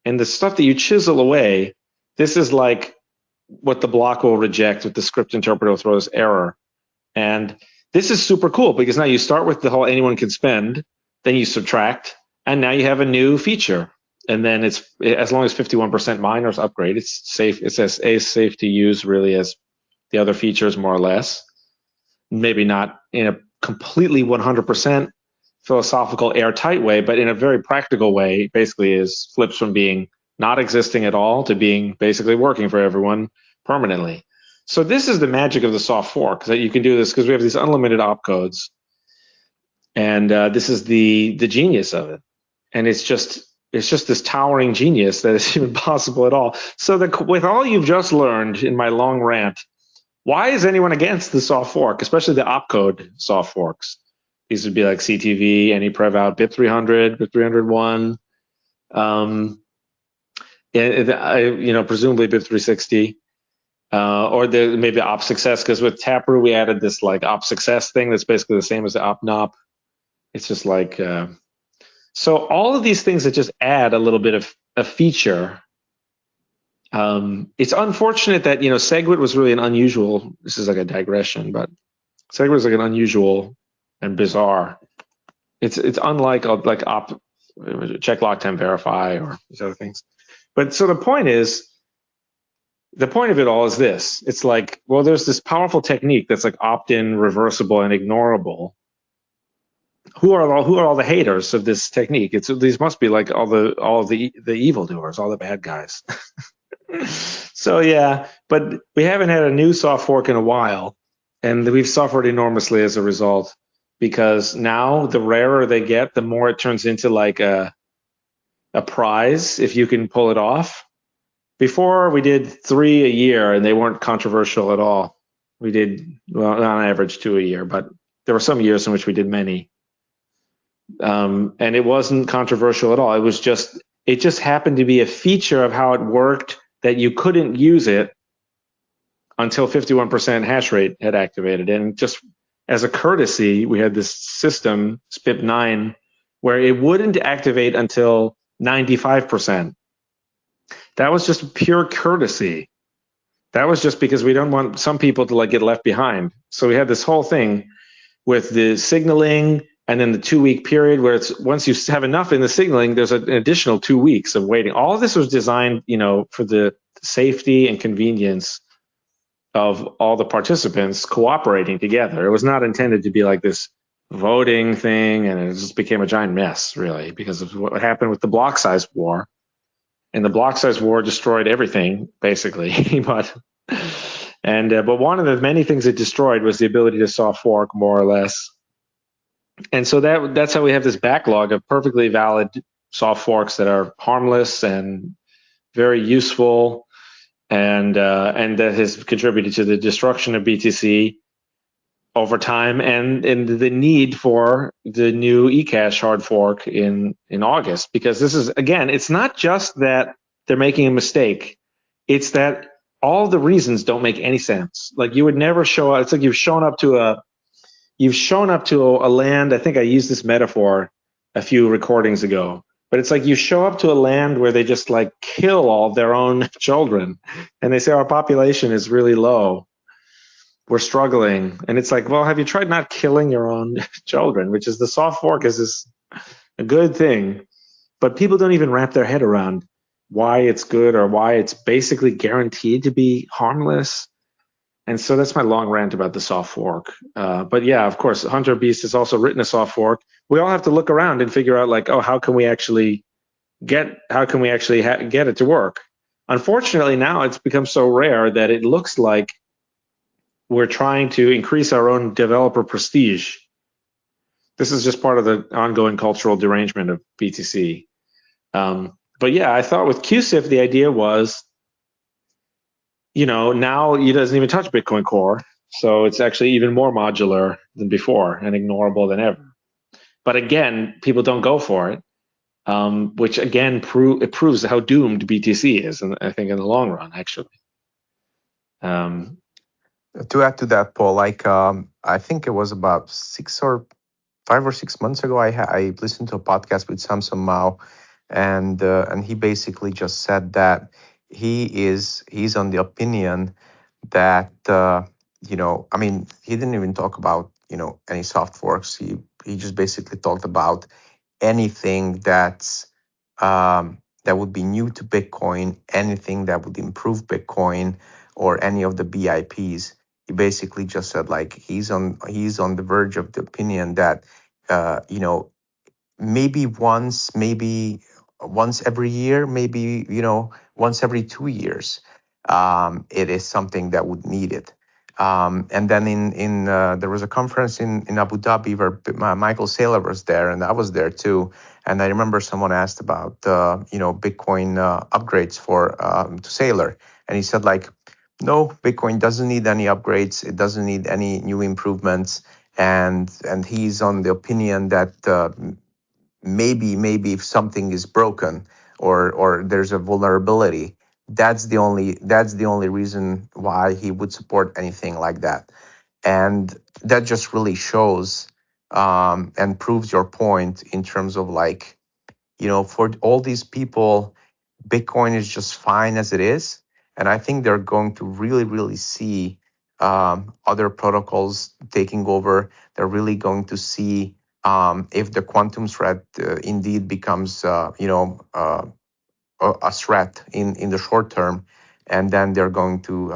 And the stuff that you chisel away, this is like what the block will reject, what the script interpreter will throw as error. And this is super cool because now you start with the whole anyone can spend, then you subtract, and now you have a new feature. And then it's, as long as 51% miners upgrade, it's safe. It's as safe to use really as the other features, more or less. Maybe not in a completely 100% philosophical airtight way, but in a very practical way, basically is flips from being not existing at all to being basically working for everyone permanently. So this is the magic of the soft fork, that you can do this because we have these unlimited opcodes. And this is the genius of it. And it's just this towering genius that is even possible at all. So with all you've just learned in my long rant, why is anyone against the soft fork, especially the opcode soft forks? These would be like CTV, any prev out, BIP 300, BIP 301, presumably BIP 360, or maybe op success, because with Taproot we added this like op success thing that's basically the same as the opnop. It's just like so all of these things that just add a little bit of a feature. It's unfortunate that SegWit was really an unusual. This is like a digression, but SegWit was like an unusual and bizarre. It's unlike like check lock time verify or these other things. But so the point of it all is this. It's like, well, there's this powerful technique that's like opt-in, reversible, and ignorable. Who are all the haters of this technique? These must be like all the evildoers, all the bad guys. So yeah, but we haven't had a new soft fork in a while, and we've suffered enormously as a result, because now the rarer they get, the more it turns into like a prize if you can pull it off. Before we did 3 a year and they weren't controversial at all. We did, well, on average 2 a year, but there were some years in which we did many. And it wasn't controversial at all. It just happened to be a feature of how it worked that you couldn't use it until 51% hash rate had activated. And just as a courtesy, we had this system, SPIP9, where it wouldn't activate until 95%. That was just pure courtesy. That was just because we don't want some people to like get left behind. So we had this whole thing with the signaling, and then the 2-week period where it's once you have enough in the signaling, there's an additional 2 weeks of waiting. All of this was designed, for the safety and convenience of all the participants cooperating together. It was not intended to be like this voting thing, and it just became a giant mess, really, because of what happened with the block size war. And the block size war destroyed everything, basically. but one of the many things it destroyed was the ability to soft fork, more or less. And so that's how we have this backlog of perfectly valid soft forks that are harmless and very useful, and that has contributed to the destruction of BTC over time, and the need for the new eCash hard fork in August. Because this is, again, it's not just that they're making a mistake, it's that all the reasons don't make any sense. Like, you would never show up. It's like you've shown up to a land. I think I used this metaphor a few recordings ago, but it's like you show up to a land where they just like kill all their own children, and they say our population is really low, we're struggling. And it's like, well, have you tried not killing your own children? Which is, the soft fork is a good thing, but people don't even wrap their head around why it's good or why it's basically guaranteed to be harmless. And so that's my long rant about the soft fork. But yeah, of course, Hunter Beast has also written a soft fork, we all have to look around and figure out like, oh, how can we actually get it to work? Unfortunately, now it's become so rare that it looks like we're trying to increase our own developer prestige. This is just part of the ongoing cultural derangement of BTC. But yeah, I thought with QSIF, the idea was, now it doesn't even touch Bitcoin Core. So it's actually even more modular than before and ignorable than ever. But again, people don't go for it, which again proves how doomed BTC is, and I think in the long run, actually. To add to that, Paul, I think it was about 5 or 6 months ago, I listened to a podcast with Samson Mao, and he basically just said that he's on the opinion that I mean, he didn't even talk about any soft forks. He just basically talked about anything that would be new to Bitcoin, anything that would improve Bitcoin, or any of the BIPs. He basically just said like he's on the verge of the opinion that maybe once every year, maybe once every 2 years, it is something that would need it. And then there was a conference in Abu Dhabi where Michael Saylor was there, and I was there too. And I remember someone asked about Bitcoin upgrades to Saylor, and he said like, no, Bitcoin doesn't need any upgrades. It doesn't need any new improvements. And he's on the opinion that maybe if something is broken or there's a vulnerability, that's the only reason why he would support anything like that. And that just really shows and proves your point in terms of like, for all these people, Bitcoin is just fine as it is. And I think they're going to really see other protocols taking over. They're really going to see if the quantum threat indeed becomes, a threat in the short term, and then they're going to,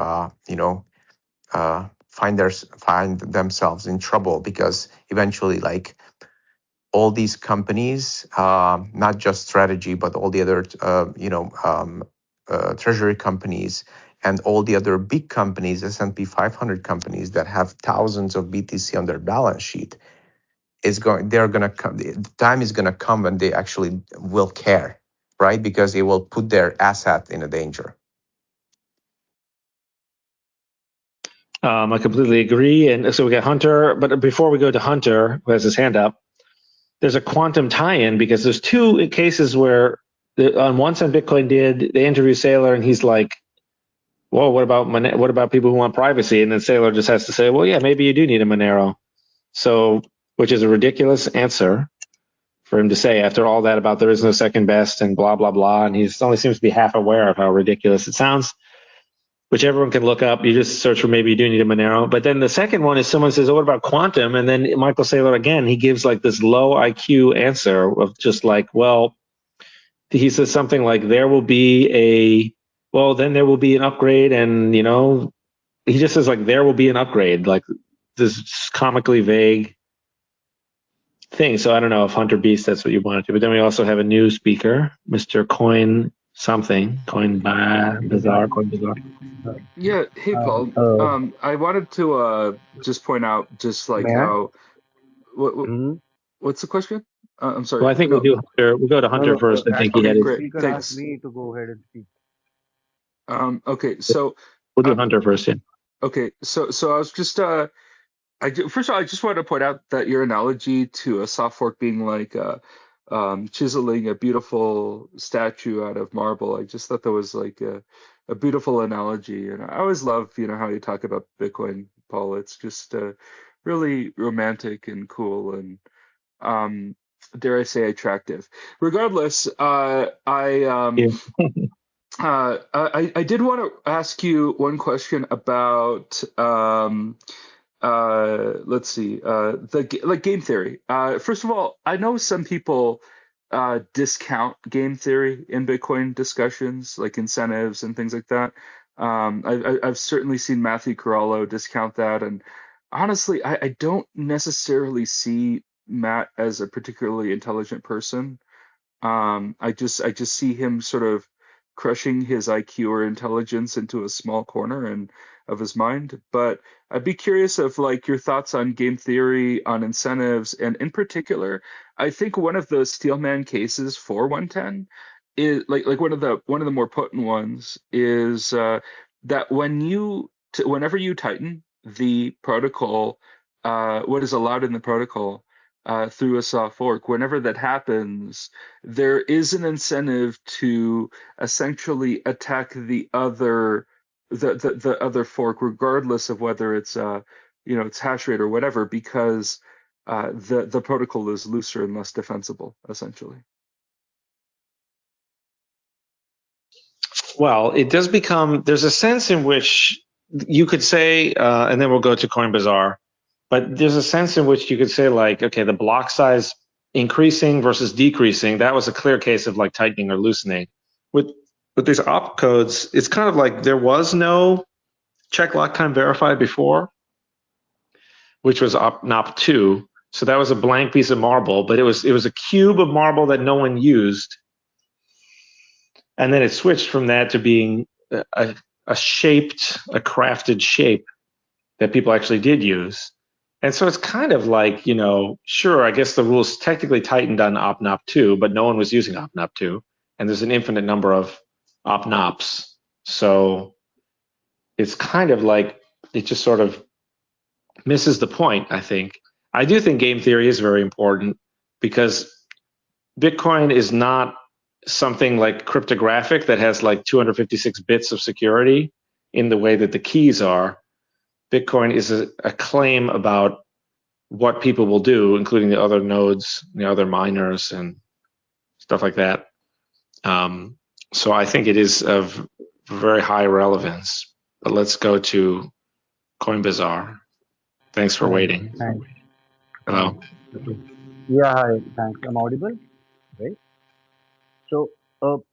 find themselves in trouble, because eventually, like, all these companies, not just Strategy, but all the other, Treasury companies and all the other big companies, S&P 500 companies that have thousands of BTC on their balance sheet, the time is gonna come when they actually will care, right? Because it will put their asset in a danger. I completely agree. And so we got Hunter, but before we go to Hunter, who has his hand up, there's a quantum tie-in, because there's two cases where on one side Bitcoin they interview Saylor, and he's like, well, what about people who want privacy? And then Saylor just has to say, well, yeah, maybe you do need a Monero. So, which is a ridiculous answer for him to say after all that about there is no second best and blah, blah, blah. And he only seems to be half aware of how ridiculous it sounds, which everyone can look up. You just search for maybe you do need a Monero. But then the second one is someone says, oh, what about quantum? And then Michael Saylor, again, he gives like this low IQ answer of just like, well, he says something like, then there will be an upgrade. And, he just says like, there will be an upgrade, like this comically vague thing. So I don't know if Hunter Beast, that's what you wanted to. But then we also have a new speaker, Mr. Coin Bazaar. Yeah. Hey, Paul. I wanted to just point out just like May I? how. What's the question? I'm sorry. Well, I think No. we'll go to Hunter first. I think he had Okay, his. great. Speaker Thanks. asked me to go ahead and speak. Okay, so We'll do Hunter first. Yeah. okay, so I was just first of all, I just wanted to point out that your analogy to a soft fork being like chiseling a beautiful statue out of marble, I just thought that was like a beautiful analogy, and I always love how you talk about Bitcoin, Paul. It's just really romantic and cool, and dare I say attractive. Regardless, I did want to ask you one question about let's see like game theory. First of all, I know some people discount game theory in Bitcoin discussions, like incentives and things like that. I've certainly seen Matthew Corallo discount that, and honestly, I don't necessarily see Matt as a particularly intelligent person. I just see him sort of crushing his IQ or intelligence into a small corner and of his mind. But I'd be curious of like your thoughts on game theory, on incentives, and in particular, I think one of the Steelman cases for 110 is like one of the more potent ones is that whenever you tighten the protocol, what is allowed in the protocol through a soft fork, whenever that happens, there is an incentive to essentially attack the other fork, regardless of whether it's it's hash rate or whatever, because the protocol is looser and less defensible, essentially. Well, it does become, there's a sense in which you could say, and then we'll go to Bazaar, but there's a sense in which you could say, like, okay, the block size increasing versus decreasing, that was a clear case of like tightening or loosening. With these opcodes, it's kind of like there was no check lock time verified before, which was NOP2. So that was a blank piece of marble, but it was a cube of marble that no one used. And then it switched from that to being a crafted shape that people actually did use. And so it's kind of like, sure, I guess the rules technically tightened on OP-NOP2, but no one was using OP-NOP2. And there's an infinite number of OP-NOPs. So it's kind of like it just sort of misses the point, I think. I do think game theory is very important because Bitcoin is not something like cryptographic that has like 256 bits of security in the way that the keys are. Bitcoin is a claim about what people will do, including the other nodes, the other miners, and stuff like that. So I think it is of very high relevance. But let's go to Bazaar. Thanks for waiting. Thanks. Hello. Okay. Yeah, hi. Thanks. I'm audible, right? So,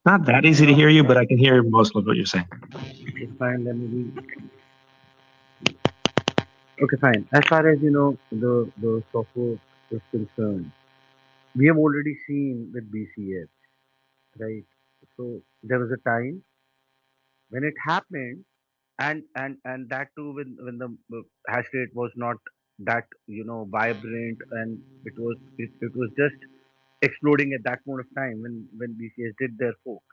Not that easy to hear you, but I can hear most of what you're saying. okay, fine. Let me be. Okay, fine. As far as the software is concerned, we have already seen with BCS, right? So there was a time when it happened, and that too when the hash rate was not that vibrant, and it was just exploding at that point of time when BCS did their fork.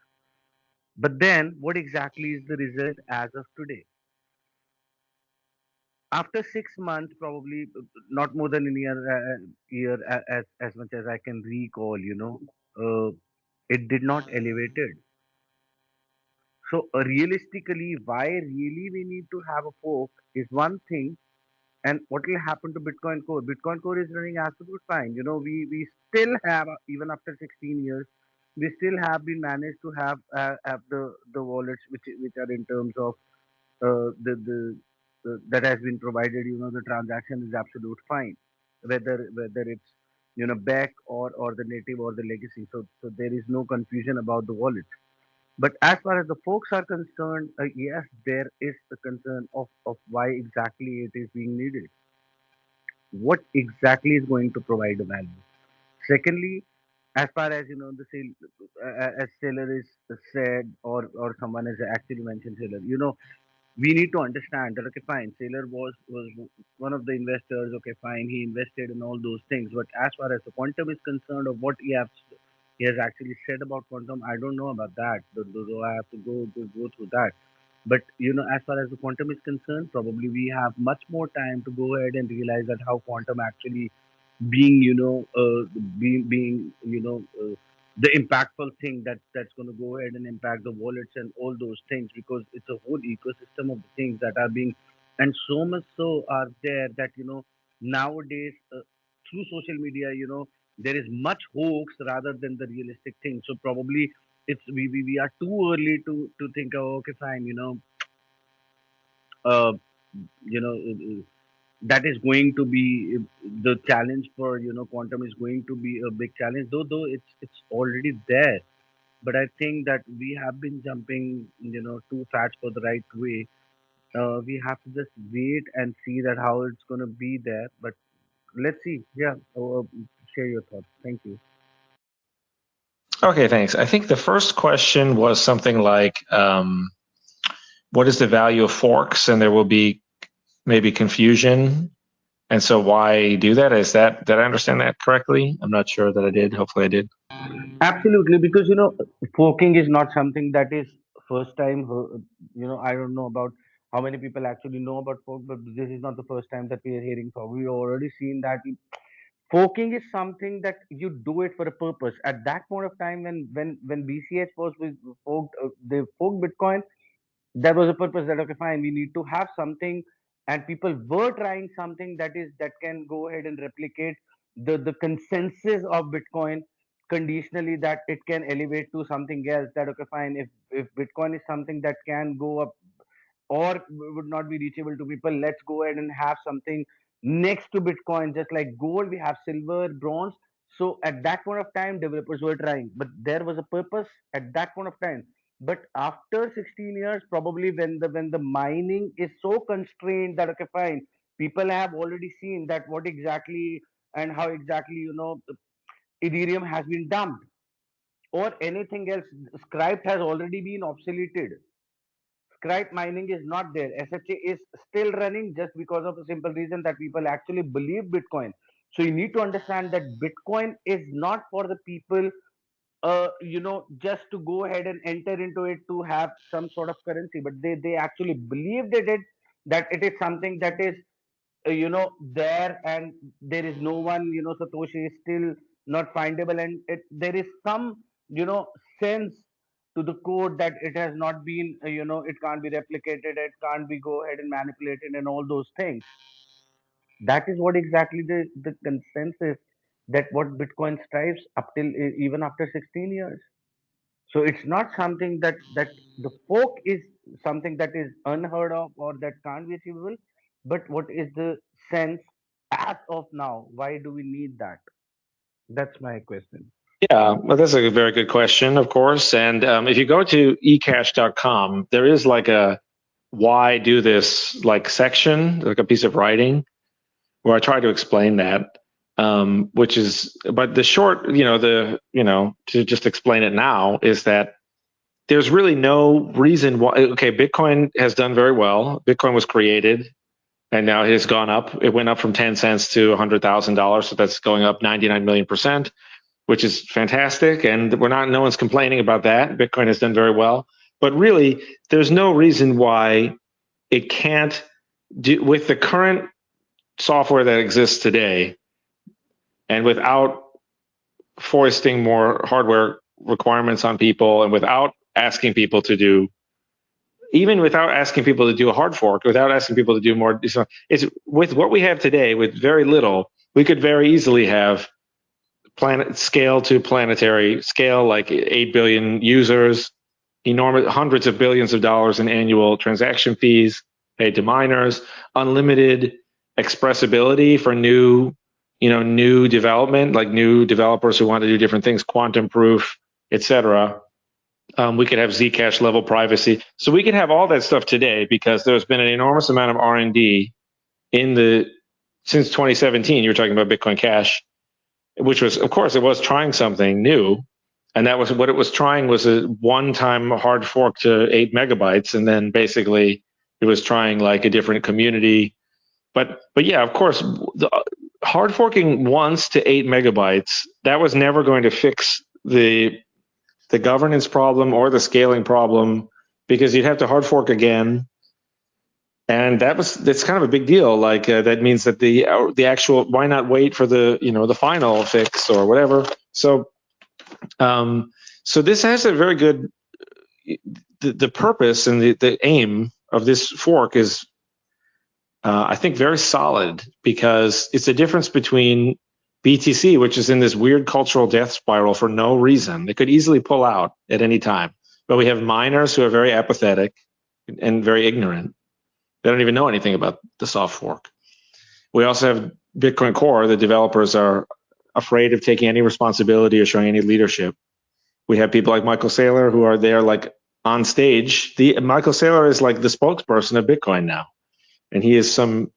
But then, what exactly is the result as of today? After 6 months, probably not more than a as much as I can recall, it did not elevated. So realistically, why really we need to have a fork is one thing, and what will happen to Bitcoin Core? Bitcoin Core is running absolute fine. We still have even after 16 years, we still have been managed to have the wallets which are in terms of the that has been provided. The transaction is absolute fine, whether it's back or the native or the legacy. So there is no confusion about the wallet. But as far as the folks are concerned, yes, there is the concern of why exactly it is being needed. What exactly is going to provide a value? Secondly, as far as the sale, as Saylor is said, or someone has actually mentioned Saylor, we need to understand that, okay, fine, Saylor was one of the investors. Okay, fine, he invested in all those things. But as far as the quantum is concerned, of what he has actually said about quantum, I don't know about that. Though I have to go through that. But as far as the quantum is concerned, probably we have much more time to go ahead and realize that how quantum actually being being the impactful thing that's going to go ahead and impact the wallets and all those things, because it's a whole ecosystem of the things that are being, and so much so are there that nowadays through social media, there is much hoax rather than the realistic thing. So probably we are too early to think, oh, okay, fine, uh, that is going to be the challenge for quantum is going to be a big challenge, though it's already there. But I think that we have been jumping too fast for the right way. We have to just wait and see that how it's going to be there. But let's see. Yeah, share your thoughts. Thank you. Okay, thanks. I think the first question was something like, what is the value of forks? And there will be maybe confusion. And so why do that? Did I understand that correctly? I'm not sure that I did. Hopefully I did. Absolutely, because forking is not something that is first time. I don't know about how many people actually know about fork, but this is not the first time that we are hearing fork. We've already seen that forking is something that you do it for a purpose. At that point of time, when BCH was with forked, they forked Bitcoin, there was a purpose that okay, fine, we need to have something, and people were trying something that can go ahead and replicate the consensus of Bitcoin conditionally, that it can elevate to something else. That okay, fine, if Bitcoin is something that can go up or would not be reachable to people, let's go ahead and have something next to Bitcoin. Just like gold, we have silver, bronze. So at that point of time, developers were trying, but there was a purpose at that point of time. But after 16 years, probably when the mining is so constrained that okay, fine, people have already seen that what exactly and how exactly Ethereum has been dumped, or anything else. Script has already been obsoleted. Script mining is not there. SHA is still running just because of the simple reason that people actually believe Bitcoin. So you need to understand that Bitcoin is not for the people, just to go ahead and enter into it to have some sort of currency, but they actually believe that it is something that is there, and there is no one, Satoshi is still not findable, and there is some sense to the code that it has not been, it can't be replicated, it can't be go ahead and manipulated, and all those things. That is what exactly the consensus, that what Bitcoin strives up till even after 16 years. So it's not something that the fork is something that is unheard of or that can't be achievable, but what is the sense as of now? Why do we need that? That's my question. Yeah, well, that's a very good question, of course. And if you go to eCash.com, there is like a why do this like section, like a piece of writing where I try to explain that. Which is, but the short, to just explain it now is that there's really no reason why. Okay, Bitcoin has done very well. Bitcoin was created and now it has gone up. It went up from 10 cents to $100,000. So that's going up 99 million%, which is fantastic. And no one's complaining about that. Bitcoin has done very well. But really, there's no reason why it can't do with the current software that exists today and without foisting more hardware requirements on people and without asking people to do, even without asking people to do a hard fork, without asking people to do more. It's with what we have today, with very little, we could very easily have planet scale to planetary scale, like 8 billion users, enormous hundreds of billions of dollars in annual transaction fees paid to miners, unlimited expressibility for new development, like new developers who want to do different things, quantum proof, etc. We could have Zcash level privacy. So we could have all that stuff today because there's been an enormous amount of R&D since 2017. You were talking about Bitcoin Cash, which was, of course, it was trying something new. And that was what it was trying was a one-time hard fork to 8 megabytes. And then basically it was trying like a different community. But yeah, of course, the hard forking once to 8 megabytes, that was never going to fix the governance problem or the scaling problem, because you'd have to hard fork again. And that's kind of a big deal. Like that means that the actual, why not wait for the final fix or whatever. So this has a very good, the purpose and the aim of this fork is, I think, very solid, because it's a difference between BTC, which is in this weird cultural death spiral for no reason. They could easily pull out at any time. But we have miners who are very apathetic and very ignorant. They don't even know anything about the soft fork. We also have Bitcoin Core. The developers are afraid of taking any responsibility or showing any leadership. We have people like Michael Saylor who are there like on stage. Michael Saylor is like the spokesperson of Bitcoin now. And he is some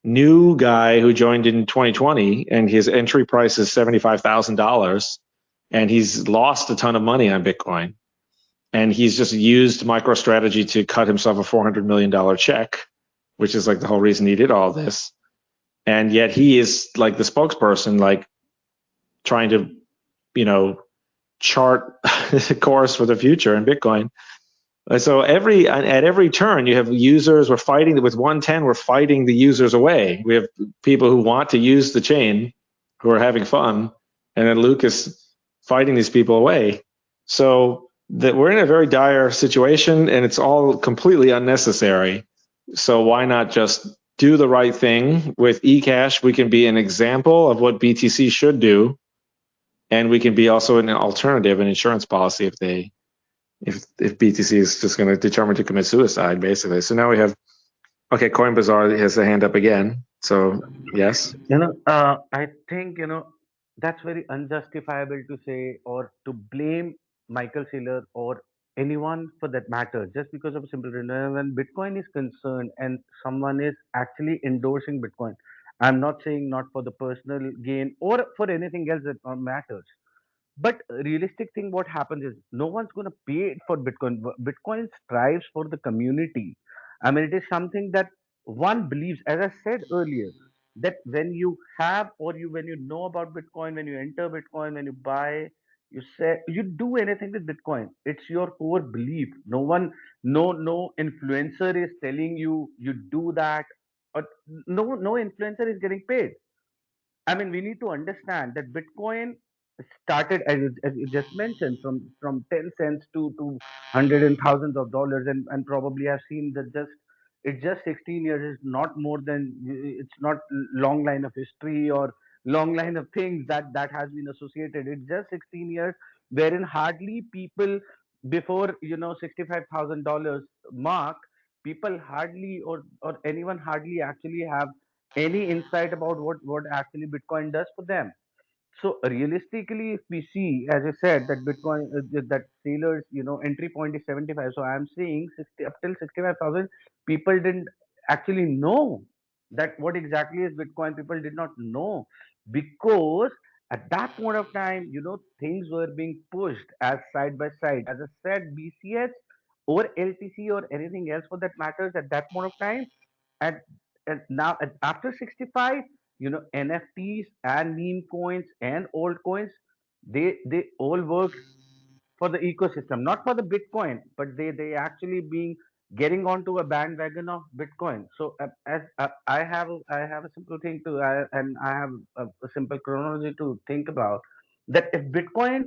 new guy who joined in 2020, and his entry price is $75,000, and he's lost a ton of money on Bitcoin. And he's just used MicroStrategy to cut himself a $400 million check, which is like the whole reason he did all this. And yet he is like the spokesperson, like trying to, chart the course for the future in Bitcoin. So at every turn, you have users. We're fighting with 110. We're fighting the users away. We have people who want to use the chain, who are having fun, and then Luke is fighting these people away. So that we're in a very dire situation, and it's all completely unnecessary. So why not just do the right thing with eCash? We can be an example of what BTC should do, and we can be also an alternative, an insurance policy if BTC is just going to determine to commit suicide, basically. So now we have, okay, Bazaar has a hand up again. So yes. I think, that's very unjustifiable to say or to blame Michael Saylor or anyone for that matter, just because of a simple reason. When Bitcoin is concerned and someone is actually endorsing Bitcoin, I'm not saying not for the personal gain or for anything else that matters. But realistic thing, what happens is no one's going to pay it for Bitcoin. Bitcoin strives for the community. I mean, it is something that one believes, as I said earlier, that when you have or when you know about Bitcoin, when you enter Bitcoin, when you buy, you say you do anything with Bitcoin. It's your core belief. No influencer is telling you do that, or no influencer is getting paid. I mean, we need to understand that Bitcoin started, as you just mentioned, from 10 cents to hundred and thousands of dollars, and probably I've seen that it's just 16 years. It's not more than, it's not long line of history or long line of things that has been associated. It's just 16 years, wherein hardly people before $65,000 mark, people hardly or anyone hardly actually have any insight about what actually Bitcoin does for them. So realistically, if we see, as I said, that Bitcoin, that Sailor's, entry point is 75. So I'm saying 60 up till 65,000, people didn't actually know that what exactly is Bitcoin. People did not know because at that point of time, things were being pushed as side by side. As I said, BCH or LTC or anything else for that matters at that point of time. At, now after 65, NFTs and meme coins and altcoins, they all work for the ecosystem, not for the Bitcoin, but they actually being getting onto a bandwagon of Bitcoin. So as I have a simple thing and I have a simple chronology to think about, that if Bitcoin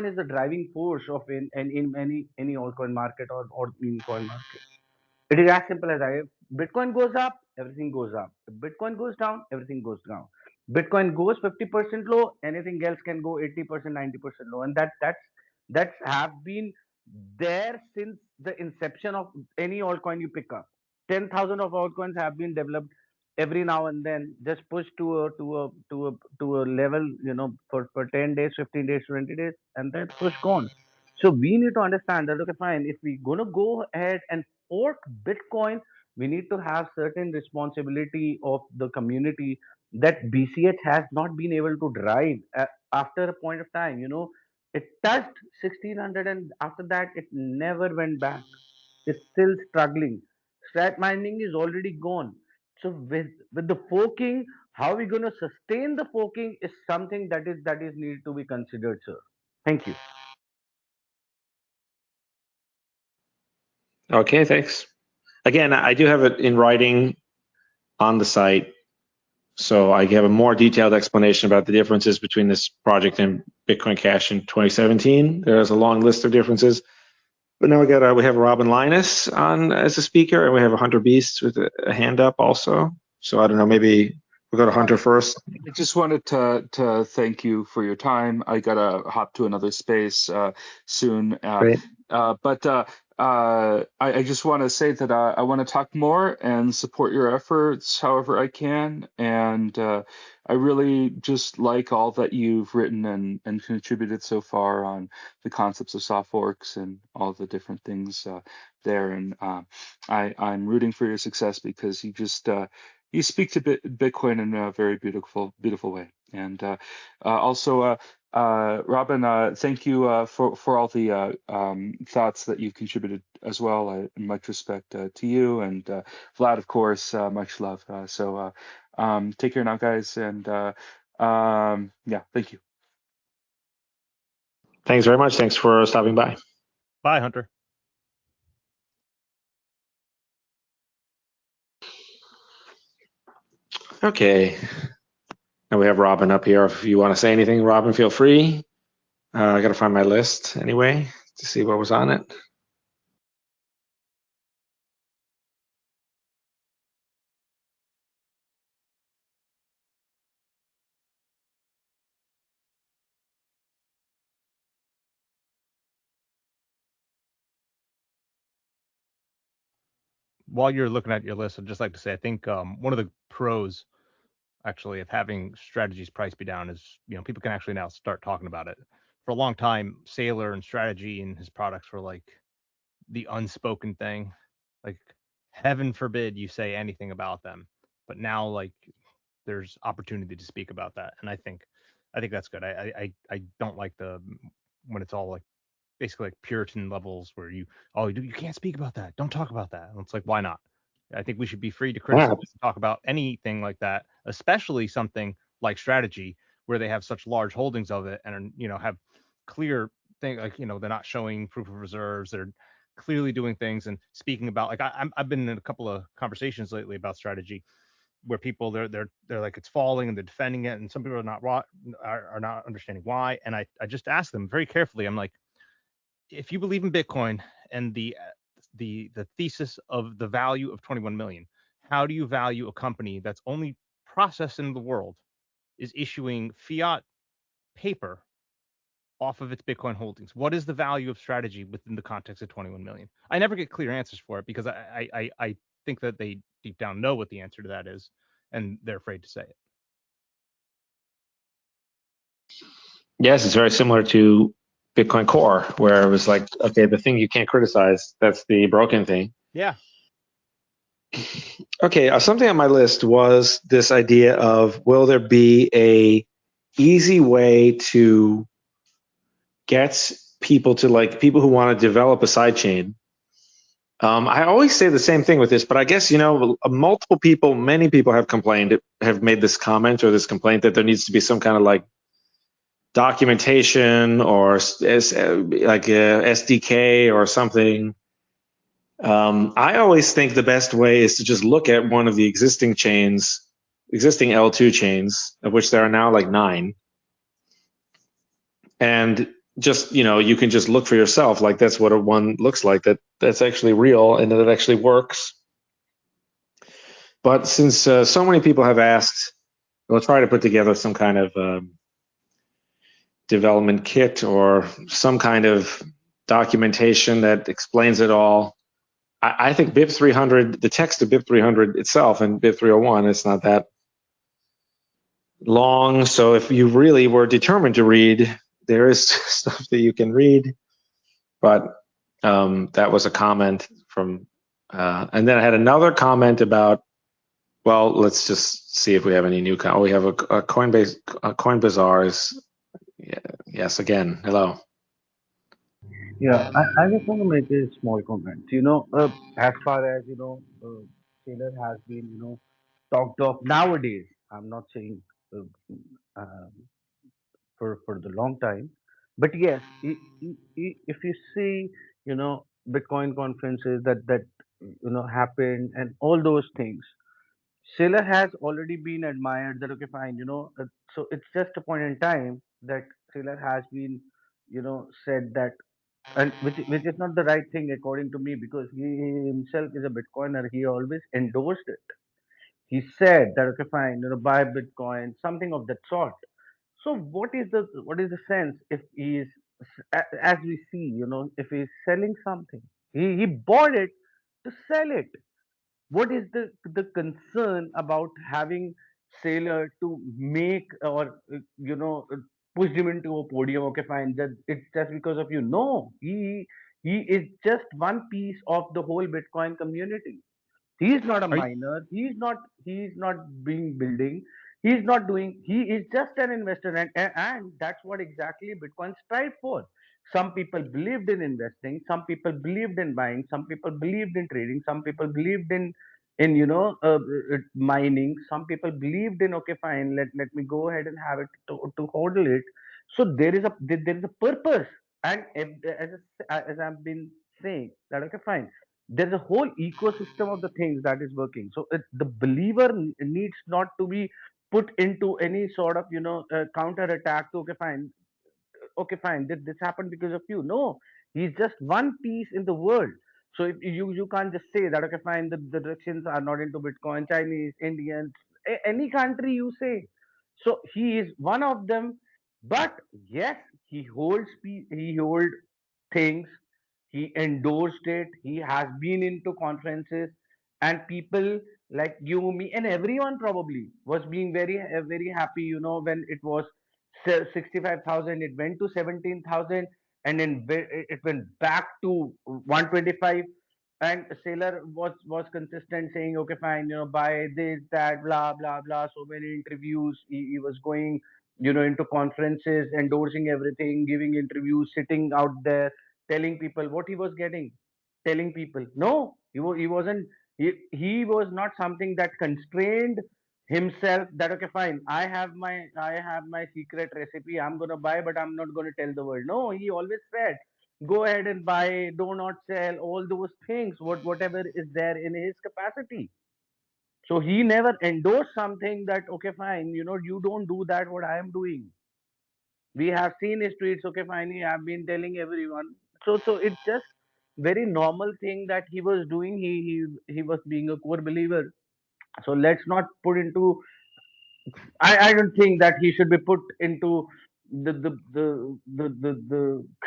is the driving force of in any altcoin market or meme coin market. It is as simple as that. If Bitcoin goes up, everything goes up. If Bitcoin goes down, everything goes down. Bitcoin goes 50% low, anything else can go 80%, 90% low. And that's have been there since the inception of any altcoin you pick up. 10,000 of altcoins have been developed every now and then, just push to a level, for 10 days, 15 days, 20 days, and then push gone. So we need to understand that, okay, fine, if we're gonna go ahead and fork Bitcoin, we need to have certain responsibility of the community that BCH has not been able to drive after a point of time. It touched 1600 and after that it never went back. It's still struggling. Strat mining is already gone. So with the forking, how are we going to sustain the forking is something that is needed to be considered, sir. Thank you. Okay, thanks. Again, I do have it in writing on the site, so I have a more detailed explanation about the differences between this project and Bitcoin Cash in 2017. There's a long list of differences. But now we have Robin Linus on as a speaker, and we have a Hunter Beast with a hand up also. So I don't know, maybe we'll go to Hunter first. I just wanted to thank you for your time. I gotta hop to another space soon. Great. I just want to say that I want to talk more and support your efforts however I can. And I really just like all that you've written and contributed so far on the concepts of soft forks and all the different things there. And I'm rooting for your success because you just you speak to Bitcoin in a very beautiful way. And also, Robin, thank you for all the thoughts that you've contributed as well. In much respect to you, and Vlad, of course, much love. Take care now, guys, and yeah, thank you. Thanks very much. Thanks for stopping by. Bye, Hunter. Okay. Now we have Robin up here. If you want to say anything, Robin, feel free. I got to find my list anyway to see what was on it. While you're looking at your list, I'd just like to say I think one of the pros actually of having strategies price be down is, people can actually now start talking about it. For a long time, Saylor and strategy and his products were like the unspoken thing. Like, heaven forbid you say anything about them. But now, like, there's opportunity to speak about that, and I think that's good. I don't like when it's all like basically like Puritan levels where you can't speak about that, don't talk about that. And it's like, why not? I think we should be free to criticize and talk about anything like that, especially something like strategy where they have such large holdings of it and have clear thing, like they're not showing proof of reserves, they're clearly doing things and speaking about, like, I've been in a couple of conversations lately about strategy where people they're like it's falling and they're defending it, and some people are not understanding why. And I just asked them very carefully, I'm like, if you believe in Bitcoin and the thesis of the value of 21 million, how do you value a company that's only processed in the world is issuing fiat paper off of its Bitcoin holdings? What is the value of strategy within the context of 21 million? I never get clear answers for it because I think that they deep down know what the answer to that is, and they're afraid to say it. Yes, it's very similar to Bitcoin Core, where it was like, okay, the thing you can't criticize, that's the broken thing. Yeah. Okay, something on my list was this idea of, will there be a easy way to get people to, like, people who want to develop a sidechain. I always say the same thing with this, but I guess, many people have made this comment or this complaint that there needs to be some kind of like documentation or like a SDK or something. I always think the best way is to just look at one of the existing L2 chains, of which there are now like 9, and just, you can just look for yourself, like that's what one looks like, that's actually real and that it actually works. But since so many people have asked, we'll try to put together some kind of development kit or some kind of documentation that explains it all. I think BIP 300, the text of BIP 300 itself and BIP 301, it's not that long. So if you really were determined to read, there is stuff that you can read. But that was a comment from, and then I had another comment about, well, let's just see if we have any new. We have a Coinbase, Coin Bazaar is, yes, again, hello. Yeah, I just want to make a small comment. As far as Taylor has been, talked of nowadays. I'm not saying uh, um, for the long time, but yes, if you see, Bitcoin conferences that happened and all those things, Sailor has already been admired. That okay, fine, so it's just a point in time that Sailor has been, said that, and which is not the right thing according to me, because he himself is a Bitcoiner. He always endorsed it. He said that okay, fine, buy Bitcoin, something of that sort. So what is the sense if he is, as we see, if he's selling something, he bought it to sell it. What is the concern about having Sailor to make, or push him into a podium? Okay, fine, that it's just because of you. No, he is just one piece of the whole Bitcoin community. He is not a Are you, miner. He is not being building. He's not doing. He is just an investor, and that's what exactly Bitcoin strive for. Some people believed in investing. Some people believed in buying. Some people believed in trading. Some people believed in mining. Some people believed in, okay, fine, let me go ahead and have it to hodl it. So there is a purpose, and as I've been saying that, okay, fine, there's a whole ecosystem of the things that is working. So the believer needs not to be put into any sort of counter attack. So, okay, fine, this happened because of you. No, he's just one piece in the world. So if you can't just say that, okay, fine, the Russians are not into Bitcoin, Chinese, Indians, any country you say. So he is one of them. But yes, he holds things. He endorsed it. He has been into conferences, and people like you, me, and everyone probably was being very happy. When it was 65,000, it went to 17,000, and then it went back to 125. And Saylor was consistent, saying, okay, fine, buy this, that, blah, blah, blah. So many interviews. He was going, into conferences, endorsing everything, giving interviews, sitting out there, telling people what he was getting, telling people. No, he wasn't. He was not something that constrained himself, that, okay, fine, I have my secret recipe, I'm going to buy, but I'm not going to tell the world. No, he always said, go ahead and buy, do not sell, all those things, whatever is there in his capacity. So he never endorsed something that, okay, fine, you don't do that what I am doing. We have seen his tweets, okay, fine, he have been telling everyone. So it's just very normal thing that he was doing. He was being a core believer. So let's not put into, I don't think that he should be put into the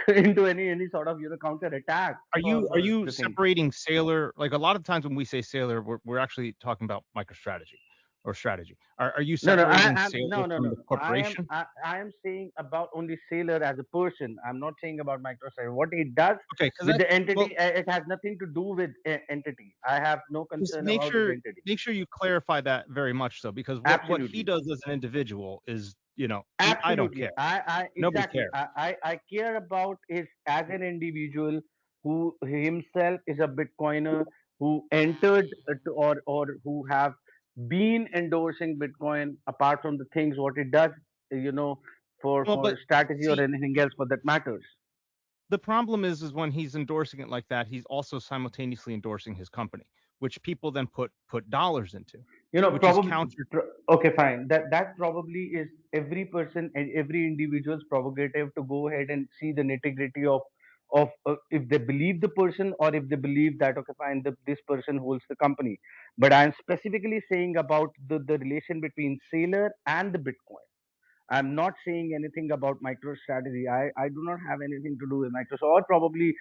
into any sort of counter attack are for you the thing. separating Saylor? Like a lot of times when we say Saylor, we're actually talking about MicroStrategy or strategy. Are you No, no, separating I'm Saylor no, no, from no, the no. corporation? I am saying about only Sailor as a person. I'm not saying about MicroStrategy. What it does Okay, because with that's the well, entity, it has nothing to do with entity. I have no just concern about his entity. make sure you clarify that very much so, because what he Absolutely. does as an individual is, I don't Absolutely. care. I Nobody exactly. cares. I care about is as an individual who himself is a Bitcoiner, who entered or who have been endorsing Bitcoin, apart from the things what it does, you know, Well, for but strategy or see, anything else for that matters. the problem is when he's endorsing it like that, he's also simultaneously endorsing his company, which people then put dollars into, which is Probably. counter. Okay, fine. That probably is every person and every individual's prerogative to go ahead and see the nitty gritty of if they believe the person, or if they believe that, okay, fine, this person holds the company. But I'm specifically saying about the relation between Sailor and the Bitcoin. I'm not saying anything about MicroStrategy. I do not have anything to do with MicroStrategy, or probably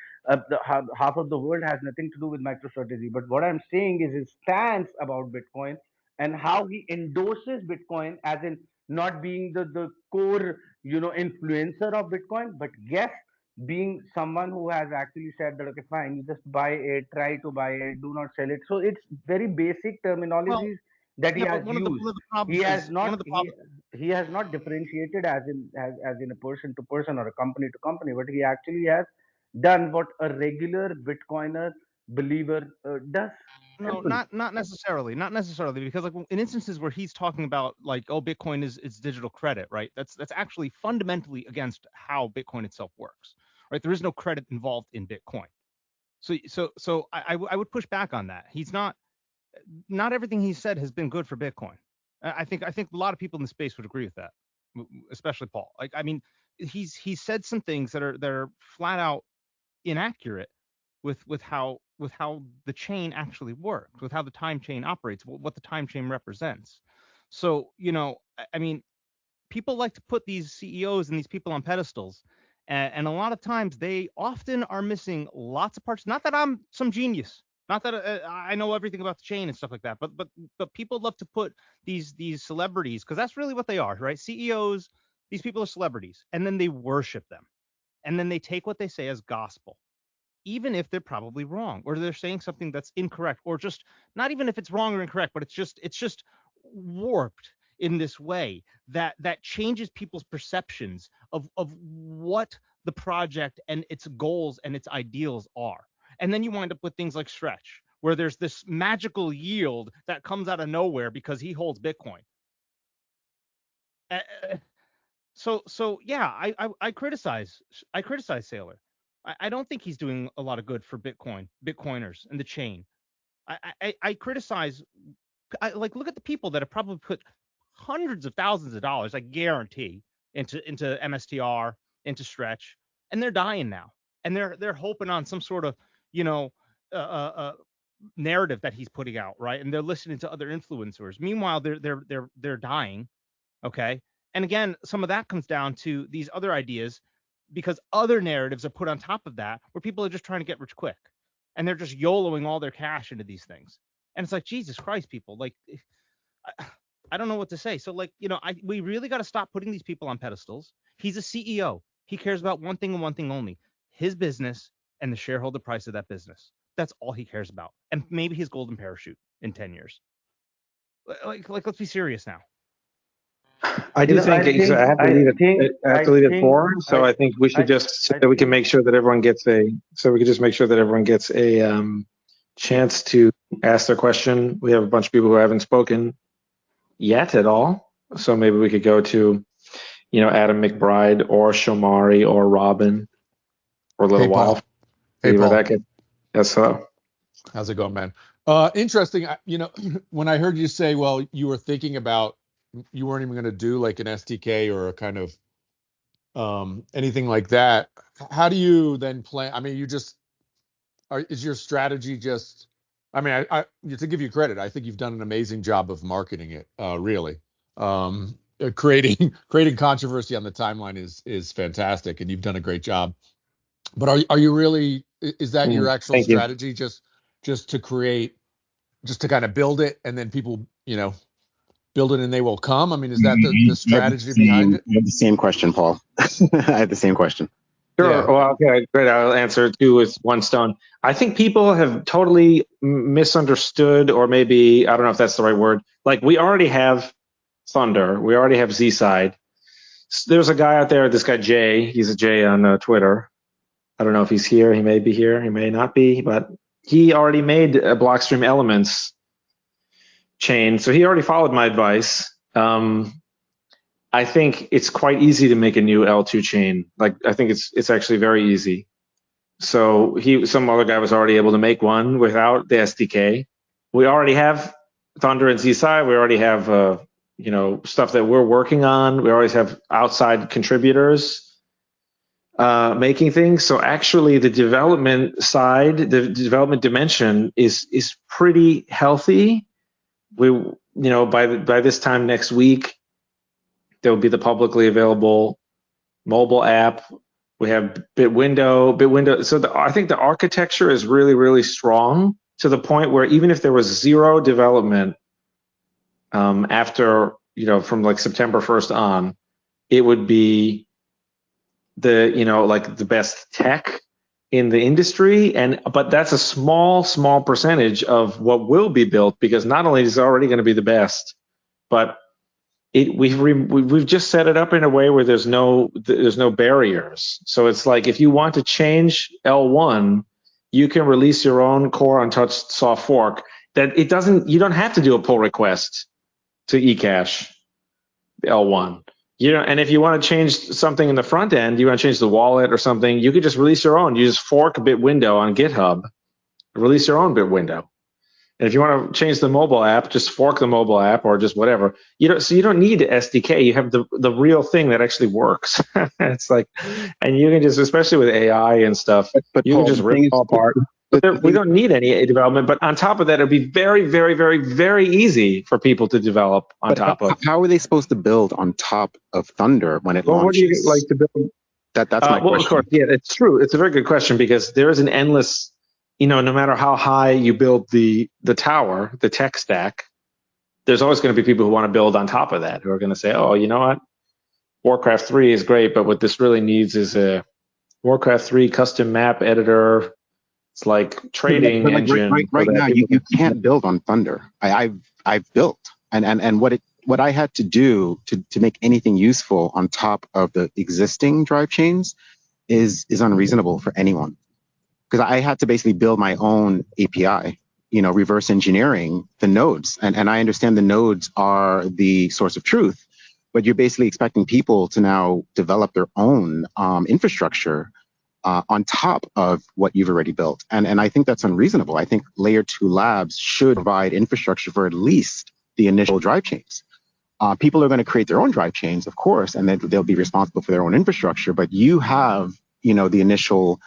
half of the world has nothing to do with MicroStrategy. But what I'm saying is his stance about Bitcoin, and how he endorses Bitcoin, as in not being the core, influencer of Bitcoin, but yes, being someone who has actually said that, okay, fine, you just buy it, try to buy it, do not sell it. So it's very basic Well, terminologies that he yeah, has but used. one of the He problems has is not one of the he problems. he has not differentiated as in a person to person or a company to company, but he actually has done what a regular Bitcoiner believer does. No, Simple. not necessarily, because like in instances where he's talking about like, oh, Bitcoin is digital credit, right? That's actually fundamentally against how Bitcoin itself works, right? There is no credit involved in Bitcoin. So I would push back on that. He's not everything he said has been good for Bitcoin. I think a lot of people in the space would agree with that, especially Paul. Like, I mean, he's said some things that are flat out inaccurate with how the chain actually works, with how the time chain operates, what the time chain represents. So, I mean, people like to put these CEOs and these people on pedestals, and a lot of times they often are missing lots of parts. Not that I'm some genius, not that I know everything about the chain and stuff like that, but people love to put these celebrities, because that's really what they are, right? CEOs, these people are celebrities, and then they worship them, and then they take what they say as gospel. even if they're probably wrong, or they're saying something that's incorrect, or just not even if it's wrong or incorrect, but it's just warped in this way that changes people's perceptions of what the project and its goals and its ideals are. And then you wind up with things like Stretch, where there's this magical yield that comes out of nowhere because he holds Bitcoin. So yeah, I criticize Saylor. I don't think he's doing a lot of good for Bitcoiners and the chain. I criticize. Like, look at the people that have probably put hundreds of thousands of dollars, I guarantee, into MSTR, into Stretch, and they're dying now, and they're hoping on some sort of, you know, narrative that he's putting out, right? And they're listening to other influencers. Meanwhile, they're dying. Okay. And again, some of that comes down to these other ideas, because other narratives are put on top of that where people are just trying to get rich quick, and they're just YOLOing all their cash into these things. And it's like, Jesus Christ, people, like, I don't know what to say. So, like, you know, we really got to stop putting these people on pedestals. He's a CEO. He cares about one thing and one thing only: his business and the shareholder price of that business. That's all he cares about. And maybe his golden parachute in 10 years. Like, let's be serious now. I do think I have to leave at 4, so I think we should just so that we can make sure that everyone gets a chance to ask their question. We have a bunch of people who haven't spoken yet at all, so maybe we could go to, you know, Adam McBride or Shomari or Robin for a little while. Hey, Paul. Yes, hello. How's it going, man? Interesting. You know, when I heard you say, well, you were thinking about, you weren't even going to do like an SDK or a kind of anything like that. How do you then plan? I mean, is your strategy just, I mean, I to give you credit, I think you've done an amazing job of marketing it, really. Creating controversy on the timeline is fantastic, and you've done a great job. But are you really, is that your actual strategy? Just to create, just to kind of build it, and then people, you know, build it and they will come? I mean, is that the strategy behind it? I have the same question, Paul. I had the same question. Sure. Yeah. Well, okay, great. I'll answer two with one stone. I think people have totally misunderstood, or maybe, I don't know if that's the right word. Like, we already have Thunder. We already have Z-Side. There's a guy out there, this guy Jay. He's a Jay on Twitter. I don't know if he's here. He may be here. He may not be. But he already made a Blockstream Elements chain. So he already followed my advice. I think it's quite easy to make a new L2 chain. Like, I think it's actually very easy. So some other guy was already able to make one without the SDK. We already have Thunder and Z-Side. We already have you know, stuff that we're working on. We always have outside contributors making things. So actually, the development side, the development dimension is pretty healthy. We, you know, by this time next week, there will be the publicly available mobile app. We have Bitwindow. So I think the architecture is really, really strong, to the point where even if there was zero development after, you know, from like September 1st on, it would be like the best tech in the industry. But that's a small percentage of what will be built, because not only is it already going to be the best, but we've just set it up in a way where there's no barriers. So it's like, if you want to change L1, you can release your own core untouched soft fork. You don't have to do a pull request to eCash L1. You know, and if you want to change something in the front end, you want to change the wallet or something, you could just release your own. You just fork Bitwindow on GitHub, release your own Bitwindow. And if you want to change the mobile app, just fork the mobile app or just whatever. So you don't need the SDK. You have the real thing that actually works. It's like, and you can just, especially with AI and stuff, but you Paul, can just rip it all apart. We don't need any development. But on top of that, it'd be very, very, very, very easy for people to develop on top of. How are they supposed to build on top of Thunder when it launches? What do you like to build? That's my question. Of course, yeah, it's true. It's a very good question, because there is an endless, you know, no matter how high you build the tower, the tech stack, there's always going to be people who want to build on top of that, who are going to say, oh, you know what? Warcraft 3 is great, but what this really needs is a Warcraft 3 custom map editor It's like But trading like engine so right that now, people you can. can't build on Thunder. I've built, and what I had to do to make anything useful on top of the existing drive chains is unreasonable for anyone, because I had to basically build my own API, reverse engineering the nodes. And I understand the nodes are the source of truth, but you're basically expecting people to now develop their own infrastructure on top of what you've already built. And I think that's unreasonable. I think layer 2 labs should provide infrastructure for at least the initial drive chains. People are going to create their own drive chains, of course, and then they'll be responsible for their own infrastructure. But you have, the initial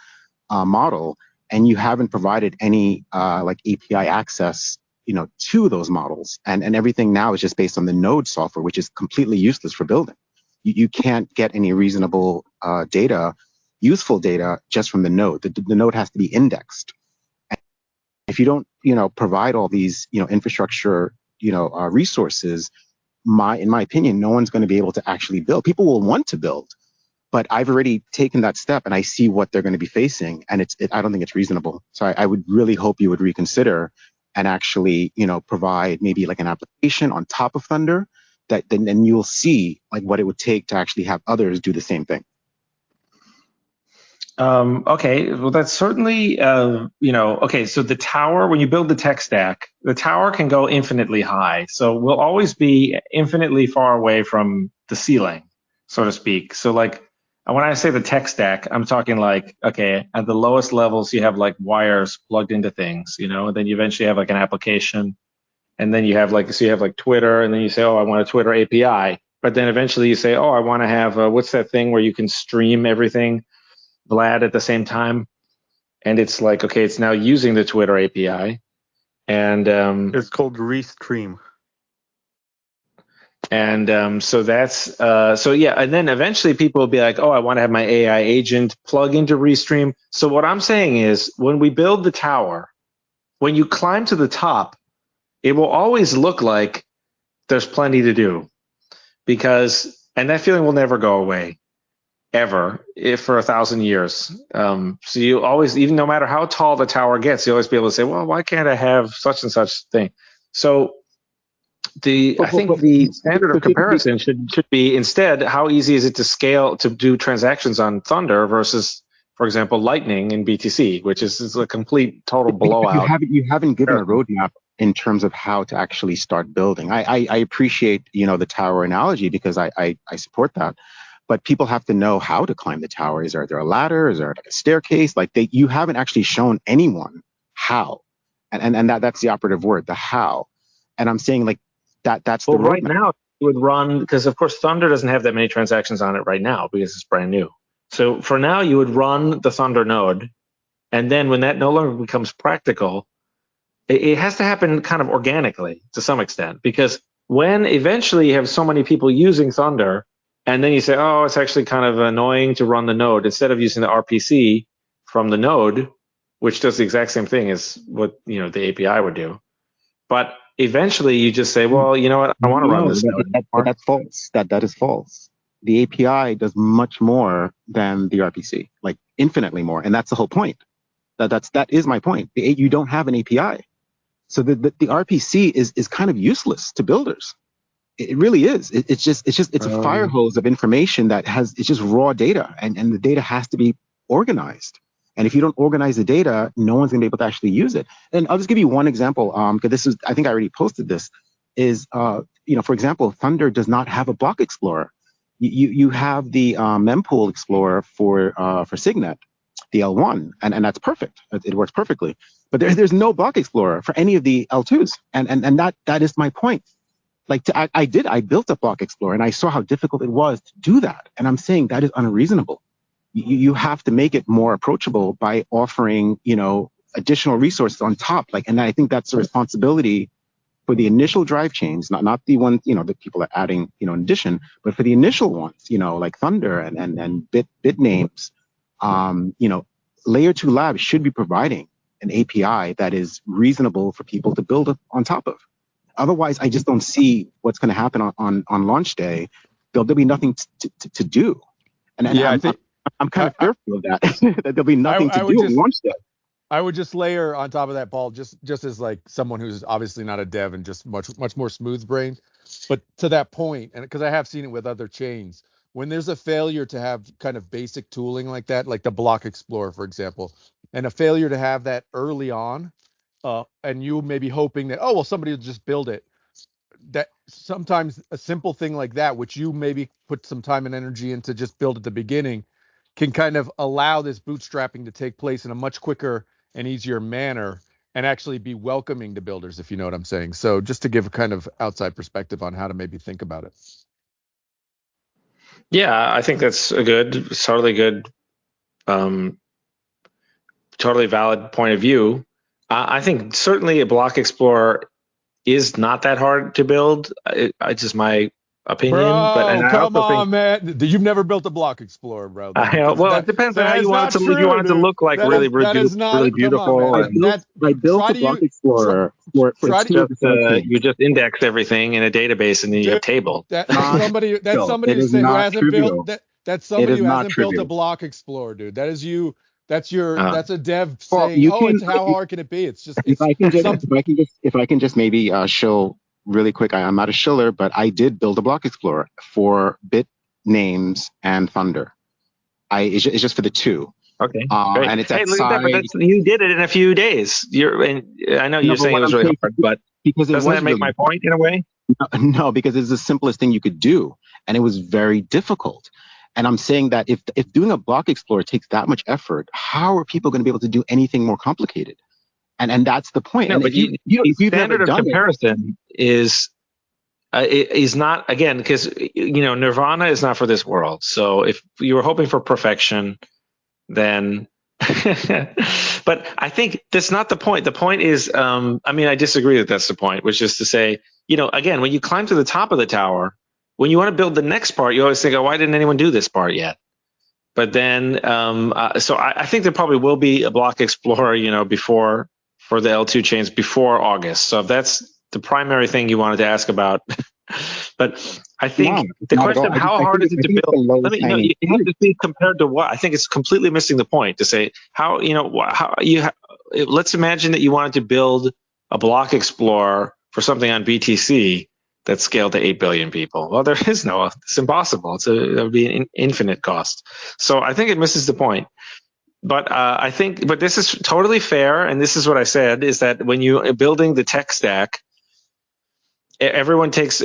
model, and you haven't provided any like API access, to those models. And everything now is just based on the node software, which is completely useless for building. You can't get any reasonable data, useful data, just from the node. The node has to be indexed. And if you don't, provide all these, infrastructure, resources, in my opinion, no one's going to be able to actually build. People will want to build, but I've already taken that step and I see what they're going to be facing, and I don't think it's reasonable. So I would really hope you would reconsider and actually, provide maybe like an application on top of Thunder that then you'll see like what it would take to actually have others do the same thing. Okay, well, that's certainly, okay, so the tower, when you build the tech stack, the tower can go infinitely high. So we'll always be infinitely far away from the ceiling, so to speak. So like, when I say the tech stack, I'm talking like, okay, at the lowest levels, you have like wires plugged into things, and then you eventually have like an application. And then you have like Twitter, and then you say, oh, I want a Twitter API. But then eventually you say, oh, I want to have, what's that thing where you can stream everything, Vlad, at the same time? And it's like, okay, it's now using the Twitter API. And It's called Restream. So that's so yeah, and then eventually people will be like, oh, I want to have my AI agent plug into Restream. So what I'm saying is, when we build the tower, when you climb to the top, it will always look like there's plenty to do, and that feeling will never go away, ever, if for 1,000 years. So you always, even no matter how tall the tower gets, you always be able to say, well, why can't I have such and such thing? So I think the standard of comparison should be instead, how easy is it to scale, to do transactions on Thunder versus, for example, Lightning in BTC, which is a complete total blowout. You haven't given a roadmap in terms of how to actually start building. I appreciate, the tower analogy, because I support that. But people have to know how to climb the tower. Is there a ladder? Is there like a staircase? Like you haven't actually shown anyone how. And that's the operative word, the how. And I'm saying like that's well, the right roadmap. now it would run, because of course Thunder doesn't have that many transactions on it right now because it's brand new. So for now you would run the Thunder node, and then when that no longer becomes practical, it has to happen kind of organically to some extent, because when eventually you have so many people using Thunder, and then you say, oh, it's actually kind of annoying to run the node, instead of using the RPC from the node, which does the exact same thing as what the API would do. But eventually you just say, well, you know what, I want to run this node. That's false. That is false. The API does much more than the RPC, like infinitely more, and that's the whole point. That is my point. You don't have an API. So the RPC is kind of useless to builders. It really is. It's a fire hose of information it's just raw data, and the data has to be organized. And if you don't organize the data, no one's gonna be able to actually use it. And I'll just give you one example, because I think I already posted this. For example, Thunder does not have a block explorer. You have the mempool explorer for Signet, the L1, and that's perfect. It works perfectly. But there's no block explorer for any of the L2s, and that is my point. Like I built a block explorer, and I saw how difficult it was to do that, and I'm saying that is unreasonable. You have to make it more approachable by offering additional resources on top. And I think that's a responsibility for the initial drive chains, not the ones that people are adding in addition, but for the initial ones, like Thunder and bit names. Layer 2 labs should be providing an API that is reasonable for people to build on top of. Otherwise, I just don't see what's going to happen on launch day. There'll be nothing to do. And I'm kind of fearful of that, that there'll be nothing to do on launch day. I would just layer on top of that, Paul, just as like someone who's obviously not a dev and just much more smooth brained. But to that point, and because I have seen it with other chains, when there's a failure to have kind of basic tooling like that, like the Block Explorer, for example, and a failure to have that early on, and you may be hoping that, oh, well, somebody will just build it. That sometimes a simple thing like that, which you maybe put some time and energy into just build at the beginning, can kind of allow this bootstrapping to take place in a much quicker and easier manner and actually be welcoming to builders, if you know what I'm saying. So just to give a kind of outside perspective on how to maybe think about it. Yeah, I think that's totally good, totally valid point of view. I think certainly a block explorer is not that hard to build. It's just my opinion, Bro, I come also think on, man. You've never built a Block Explorer, bro. it depends on how you want it to look. You want it to look like really Come on, beautiful, man. and I built try a to block use, explorer for try two to, of the selections. you just index everything in a database and then you have table. that's Not somebody It who is say who not hasn't built trivial. that. That's It somebody is who not hasn't built a trivial. Block Explorer, dude. That is you. That's a dev Well, saying, you oh, can it's how hard can it be? It's just if I can just some. if I can just maybe show really quick. I'm not a shiller, but I did build a block explorer for bit names and Thunder. It's just for the two. Okay, great. And it's Hey, at look at that! But side. you did it in a few days. I know No, you're but saying what it was I'm really saying hard, but because it doesn't was that make really my point in a way? no, because it's the simplest thing you could do, and it was very difficult. And I'm saying that if doing a block explorer takes that much effort, how are people going to be able to do anything more complicated? And that's the point. No, And but if you've never standard of done it, comparison is not, again, because Nirvana is not for this world. So if you were hoping for perfection, then but I think that's not the point. The point is, I disagree that that's the point, which is to say, again, when you climb to the top of the tower, when you want to build the next part, you always think, oh, why didn't anyone do this part yet? But then, so I think there probably will be a block explorer, before for the L2 chains before August. So if that's the primary thing you wanted to ask about, but I think the not at question all. of how hard is it to build? It has to be compared to what? I think it's completely missing the point to say let's imagine that you wanted to build a block explorer for something on BTC that's scaled to 8 billion people. Well, there is no, it's impossible. It would be an infinite cost. So I think it misses the point. But but this is totally fair. And this is what I said, is that when you're building the tech stack, everyone takes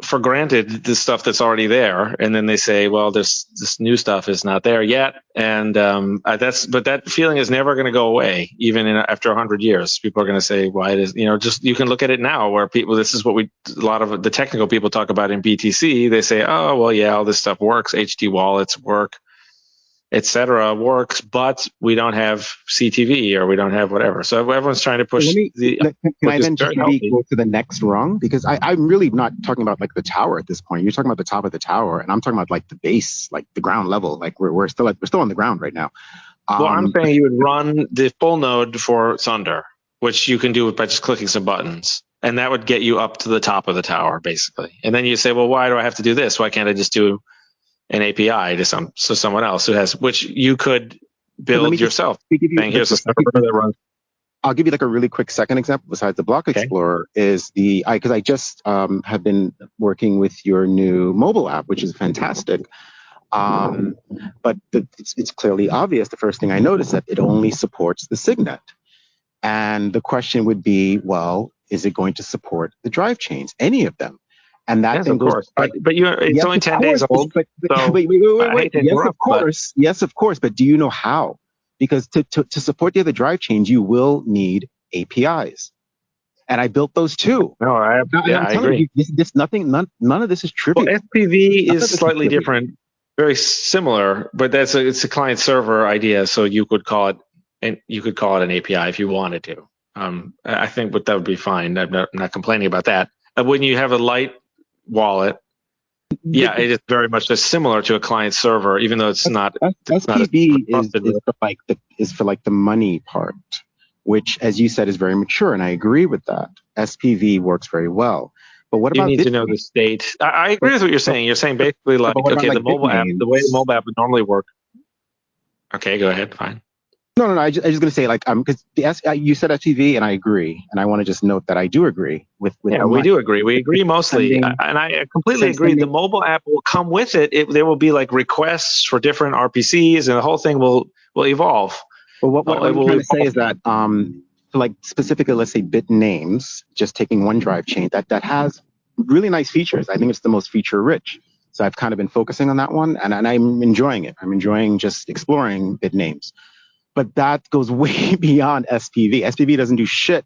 for granted the stuff that's already there, and then they say, "Well, this new stuff is not there yet," and but that feeling is never going to go away, even after 100 years. People are going to say, "Why it is?" Just you can look at it now, where people. This is what a lot of the technical people talk about in BTC. They say, "Oh, well, yeah, all this stuff works. HT wallets work, etc. works, but we don't have CTV or we don't have whatever." So everyone's trying to push can I then just maybe go to the next rung? Because I'm really not talking about like the tower at this point. You're talking about the top of the tower, and I'm talking about like the base, like the ground level. Like we're still on the ground right now. Well, I'm saying you would run the full node for Thunder, which you can do by just clicking some buttons. And that would get you up to the top of the tower, basically. And then you say, well, why do I have to do this? Why can't I just do an API to someone else who has, which you could build yourself? Here's a server that runs. I'll give you like a really quick second example besides the Block Explorer is because I just have been working with your new mobile app, which is fantastic. But it's clearly obvious. The first thing I noticed that it only supports the Signet. And the question would be, well, is it going to support the Drivechains, any of them? And that yes, of course. But it's only 10 days old. So wait. Yes, of course. But do you know how? Because to support the other Drivechains, you will need APIs. And I built those too. No, I agree. None of this is trivial. Well, SPV is slightly different, very similar, but it's a client server idea. So you could call it an API if you wanted to. I think that would be fine. I'm not complaining about that. When you have a light wallet, yeah, it is very much similar to a client server, even though it's not. SPV is for the money part, which, as you said, is very mature, and I agree with that. SPV works very well. But what about you need to know the state? I agree with what you're saying. You're saying basically the mobile app, the way the mobile app would normally work. Okay, go ahead. Fine. No. I just gonna say like because you said SPV and I agree, and I want to just note that I do agree with Yeah, we do agree. We agree mostly, and I completely agree. The mobile app will come with it. There will be like requests for different RPCs, and the whole thing will evolve. Well, what I'm trying to say is that like specifically, let's say bit names, just taking one drive chain that has really nice features. I think it's the most feature rich. So I've kind of been focusing on that one, and I'm enjoying it. I'm enjoying just exploring bit names. But that goes way beyond SPV. SPV doesn't do shit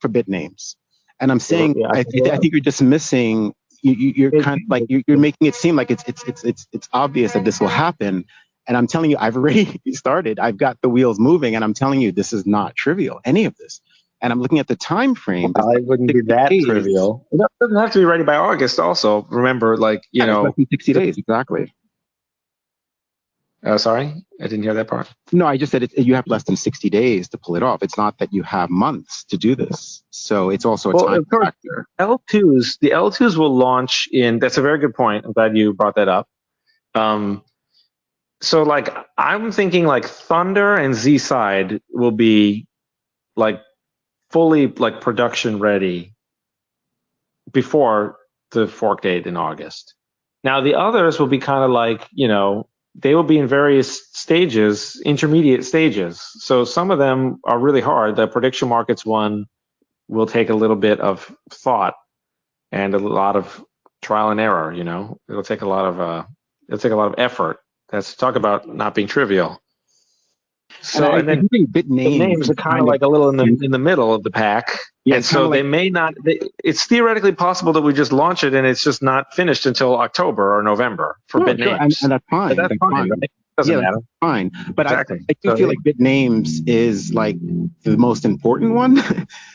for bit names. And I'm saying, Yeah, I think you're dismissing. You're kind of like you're making it seem like it's obvious that this will happen. And I'm telling you, I've already started. I've got the wheels moving, and I'm telling you, this is not trivial. Any of this. And I'm looking at the time frame. Well, it wouldn't be that trivial. It doesn't have to be ready by August. Also, remember, like it's less than 60 days exactly. Sorry, I didn't hear that part. No, I just said you have less than 60 days to pull it off. It's not that you have months to do this. So it's also a time factor. The L2s will launch in. That's a very good point. I'm glad you brought that up. So like I'm thinking like Thunder and Z Side will be like fully like production ready before the fork date in August. Now the others will be kind of like, they will be in various stages, intermediate stages. So some of them are really hard. The prediction markets one will take a little bit of thought and a lot of trial and error. It'll take a lot of effort. That's talk about not being trivial. So and then bit names are kind of like a little in the middle of the pack. Yeah, and so they may not. It's theoretically possible that we just launch it and it's just not finished until October or November for bit names. And that's fine. But that's fine. Right? Doesn't matter. That's fine. But exactly. I do feel like bit names is like the most important one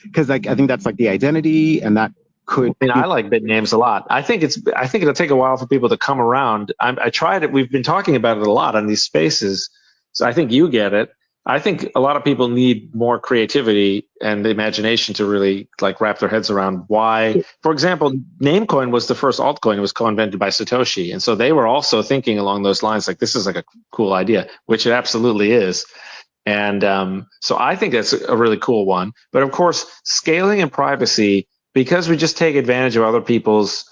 because I think that's like the identity and that could. I like bit names a lot. I think it'll take a while for people to come around. I tried it. We've been talking about it a lot on these spaces. So I think you get it. I think a lot of people need more creativity and imagination to really like wrap their heads around why. For example, Namecoin was the first altcoin. It was co-invented by Satoshi. And so they were also thinking along those lines, like this is like a cool idea, which it absolutely is. And so I think that's a really cool one. But of course, scaling and privacy, because we just take advantage of other people's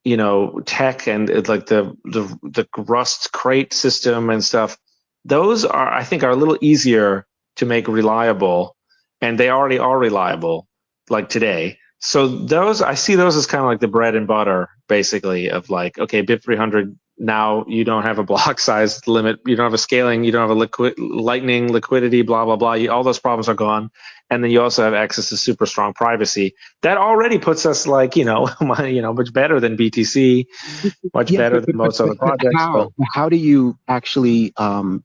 tech and like the Rust crate system and stuff. Those are, I think, are a little easier to make reliable, and they already are reliable, like today. So those, I see those as kind of like the bread and butter, basically, of like, okay, BIP 300, now you don't have a block size limit, you don't have a scaling, you don't have a lightning liquidity, blah, blah, blah. All those problems are gone. And then you also have access to super strong privacy. That already puts us like, much better than BTC, much better than most other projects. How do you actually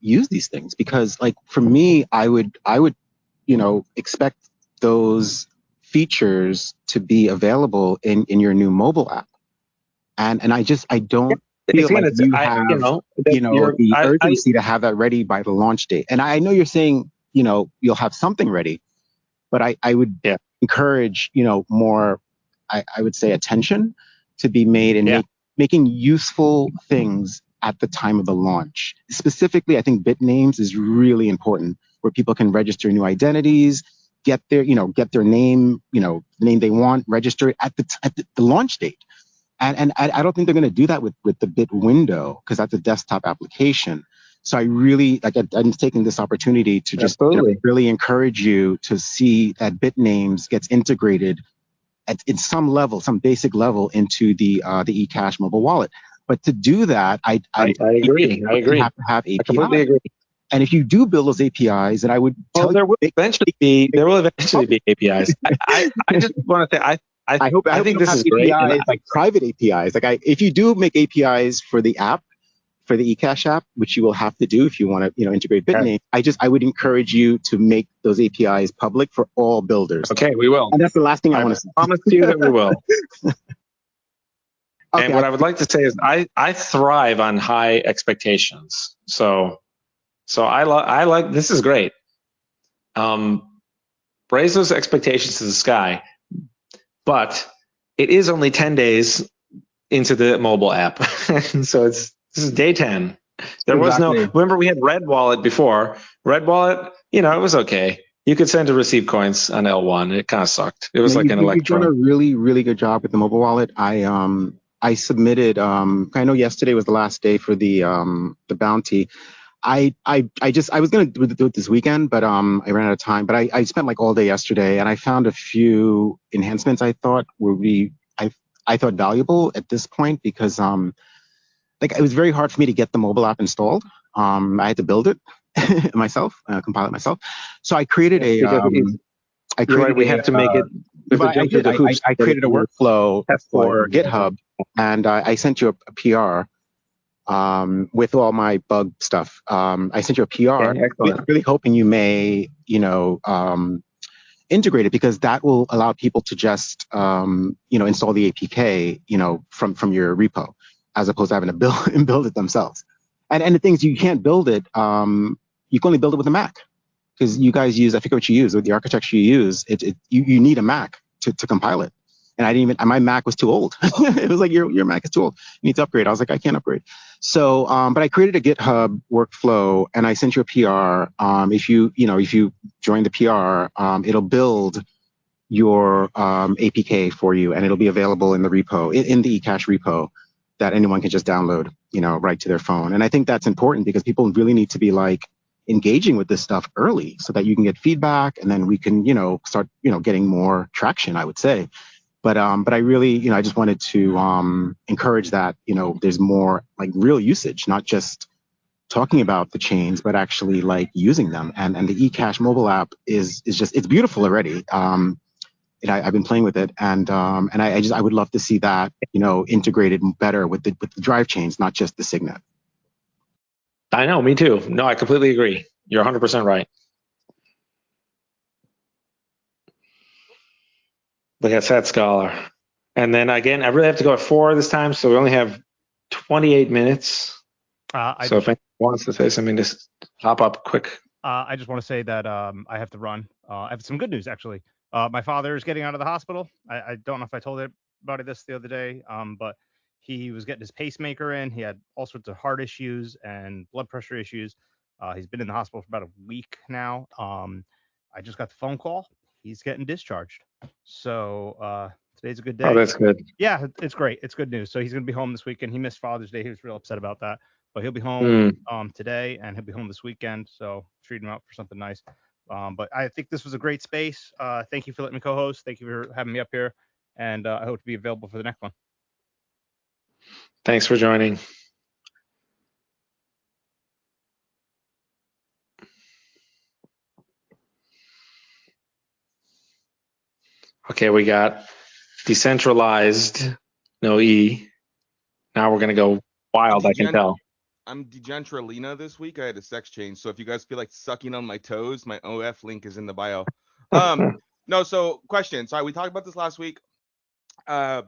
use these things? Because like for me, I would expect those features to be available in your new mobile app. And I don't feel like you have the urgency to have that ready by the launch date. And I know you're saying, you'll have something ready. But I would encourage, more, I would say, attention to be made in making useful things at the time of the launch. Specifically, I think bit names is really important, where people can register new identities, get their name, the name they want, register it at the launch date. And I don't think they're going to do that with the bit window because that's a desktop application. So I really I'm taking this opportunity to just really encourage you to see that bit names gets integrated at some level, some basic level into the eCash mobile wallet. But to do that, I agree. You have to have APIs. I completely agree. And if you do build those APIs, and I would tell there will eventually be APIs. I just want to say I think this is great. APIs, like private APIs. If you do make APIs for the app, for the eCash app, which you will have to do if you want to, integrate Bitname, I would encourage you to make those APIs public for all builders. Okay, we will. And that's the last thing I want to say. I promise you that we will. And what I would like to say is I thrive on high expectations. So I like this is great. Raise those expectations to the sky, but it is only 10 days into the mobile app, so this is day 10. There was no, Exactly. remember we had Red Wallet before. Red Wallet, it was okay. You could send and receive coins on L1. It kind of sucked. It was Yeah, like an you've done electronic. a really, really good job with the mobile wallet. I submitted. I know yesterday was the last day for the bounty. I was gonna do it this weekend, but I ran out of time. But I spent like all day yesterday, and I found a few enhancements I thought I thought valuable at this point because like it was very hard for me to get the mobile app installed. I had to build it myself, compile it myself. So I created a Because I you're right. created We have to make it. We have to but I jump through did. the hoops. I created a workflow Test flight. for GitHub, and I sent you a PR with all my bug stuff. I sent you a PR, Okay, excellent. really hoping you may, integrate it because that will allow people to just, install the APK, from your repo, as opposed to having to build it themselves. And the things you can't build it, you can only build it with a Mac because you guys use, I forget what you use, with the architecture you use, you need a Mac to compile it. And I didn't even, my Mac was too old. It was like, your Mac is too old. You need to upgrade. I was like, I can't upgrade. So, but I created a GitHub workflow and I sent you a PR. If you join the PR, it'll build your APK for you and it'll be available in the repo, in the eCash repo that anyone can just download, right to their phone. And I think that's important because people really need to be like engaging with this stuff early so that you can get feedback and then we can, start, getting more traction, I would say. But I really, I just wanted to encourage that, there's more like real usage, not just talking about the chains, but actually like using them. And the eCash mobile app is just, it's beautiful already. I've been playing with it, and I would love to see that, integrated better with the Drivechains, not just the Signet. I know, me too. No, I completely agree. You're 100% right. Look at Set Scholar. And then again, I really have to go at 4 this time, so we only have 28 minutes. So if anyone wants to say something, just hop up quick. I just want to say that I have to run. I have some good news, actually. My father is getting out of the hospital. I don't know if I told everybody this the other day, but he was getting his pacemaker in. He had all sorts of heart issues and blood pressure issues. He's been in the hospital for about a week now. I just got the phone call. He's getting discharged. So today's a good day. Oh, that's good. Yeah, it's great. It's good news. So he's going to be home this weekend. He missed Father's Day. He was real upset about that. But he'll be home today, and he'll be home this weekend. So treat him out for something nice. But I think this was a great space. Thank you for letting me co-host. Thank you for having me up here. And I hope to be available for the next one. Thanks for joining. Okay, we got decentralized, no E. Now we're going to go wild, I can tell. I'm Degentralina this week. I had a sex change. So if you guys feel like sucking on my toes, my OF link is in the bio. No, so question. Sorry, we talked about this last week.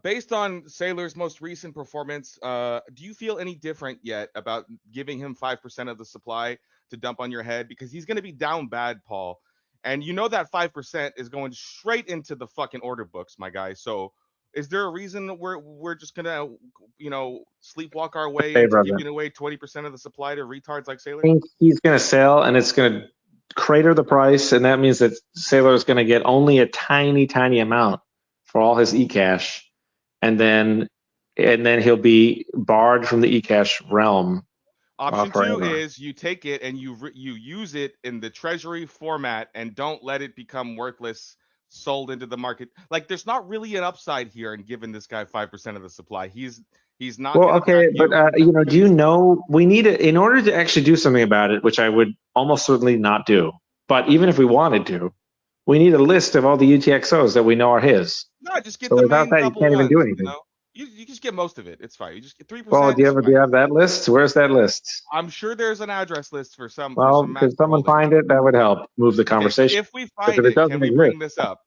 Based on Saylor's most recent performance, do you feel any different yet about giving him 5% of the supply to dump on your head? Because he's going to be down bad, Paul. And you know that 5% is going straight into the fucking order books, my guy. So is there a reason we're just going to, sleepwalk our way into giving away 20% of the supply to retards like Saylor? I think he's going to sell, and it's going to crater the price, and that means that Saylor is going to get only a tiny, tiny amount for all his eCash, and then he'll be barred from the eCash realm. Option 2 is you take it and you use it in the Treasury format and don't let it become worthless, sold into the market. Like there's not really an upside here in giving this guy 5% of the supply. He's not. Well, okay, but do you know we need it in order to actually do something about it, which I would almost certainly not do. But even if we wanted to, we need a list of all the UTXOs that we know are his. No, just get so the without main that, you couple can't even ones, do anything. You just get most of it. It's fine. You just get 3%. Well, do you have that list? Where's that list? I'm sure there's an address list for some. Well, could someone find it? That would help move the conversation. If we find it, can we bring this up?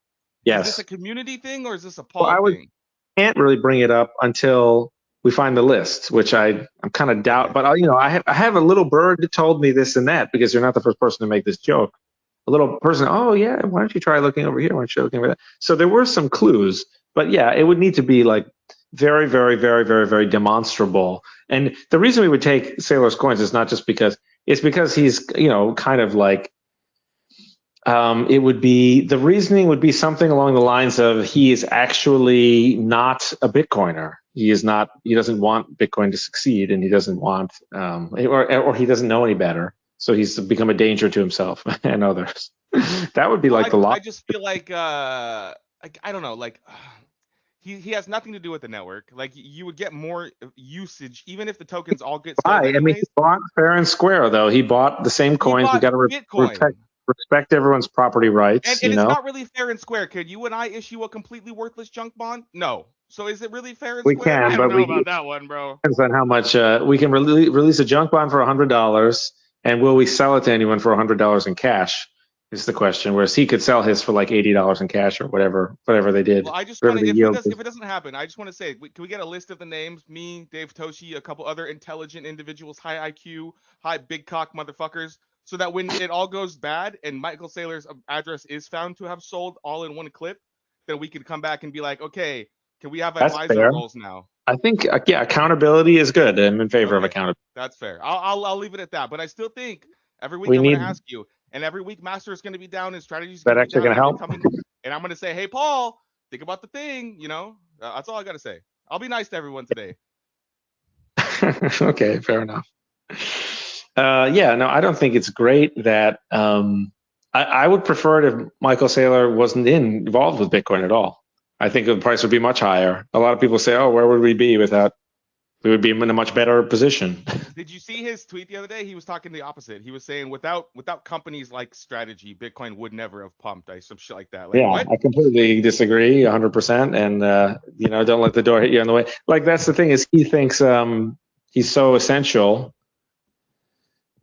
Yes. Is this a community thing or is this a Paul thing? Can't really bring it up until we find the list, which I'm kind of doubt. But I have a little bird that told me this and that because you're not the first person to make this joke. A little person, oh yeah, why don't you try looking over here? Why don't you looking over that? So there were some clues, but yeah, it would need to be like very, very, very, very, very demonstrable. And the reason we would take Saylor's coins is not just because it's because he's, kind of like, it would be, the reasoning would be something along the lines of he is actually not a Bitcoiner. He doesn't want Bitcoin to succeed, and he doesn't want, or he doesn't know any better. So he's become a danger to himself and others. That would be like the I just feel like I don't know, like he has nothing to do with the network. Like you would get more usage even if the tokens all get sold I mean, he anyways. bought fair and square, though. He bought the same coins. We got to Bitcoin. respect everyone's property rights. And it's not really fair and square. Could you and I issue a completely worthless junk bond? No. So is it really fair and We square? can, I but don't know about that one, bro. depends on how much we can release a junk bond for $100, and will we sell it to anyone for $100 in cash? Is the question. Whereas he could sell his for like $80 in cash or whatever they did. Well, I just whatever want to, the if it doesn't happen, I just want to say, can we get a list of the names? Me, Dave Toshi, a couple other intelligent individuals, high IQ, high big cock motherfuckers, so that when it all goes bad and Michael Saylor's address is found to have sold all in one clip, then we could come back and be like, okay, can we have That's advisor fair. roles now? I think accountability is good. I'm in favor of accountability. That's fair. I'll leave it at that. But I still think every week I'm going to ask you, and every week Master is going to be down and strategy is going to be down. That actually going to help? And I'm going to say, hey, Paul, think about the thing, that's all I got to say. I'll be nice to everyone today. Okay, fair enough. No, I don't think it's great that I would prefer it if Michael Saylor wasn't involved with Bitcoin at all. I think the price would be much higher. A lot of people say, oh, where would we be without? We would be in a much better position. Did you see his tweet the other day? He was talking the opposite. He was saying without companies like Strategy, Bitcoin would never have pumped. Some shit like that. Like, yeah, what? I completely disagree 100%. And, don't let the door hit you on the way. Like, that's the thing is he thinks he's so essential.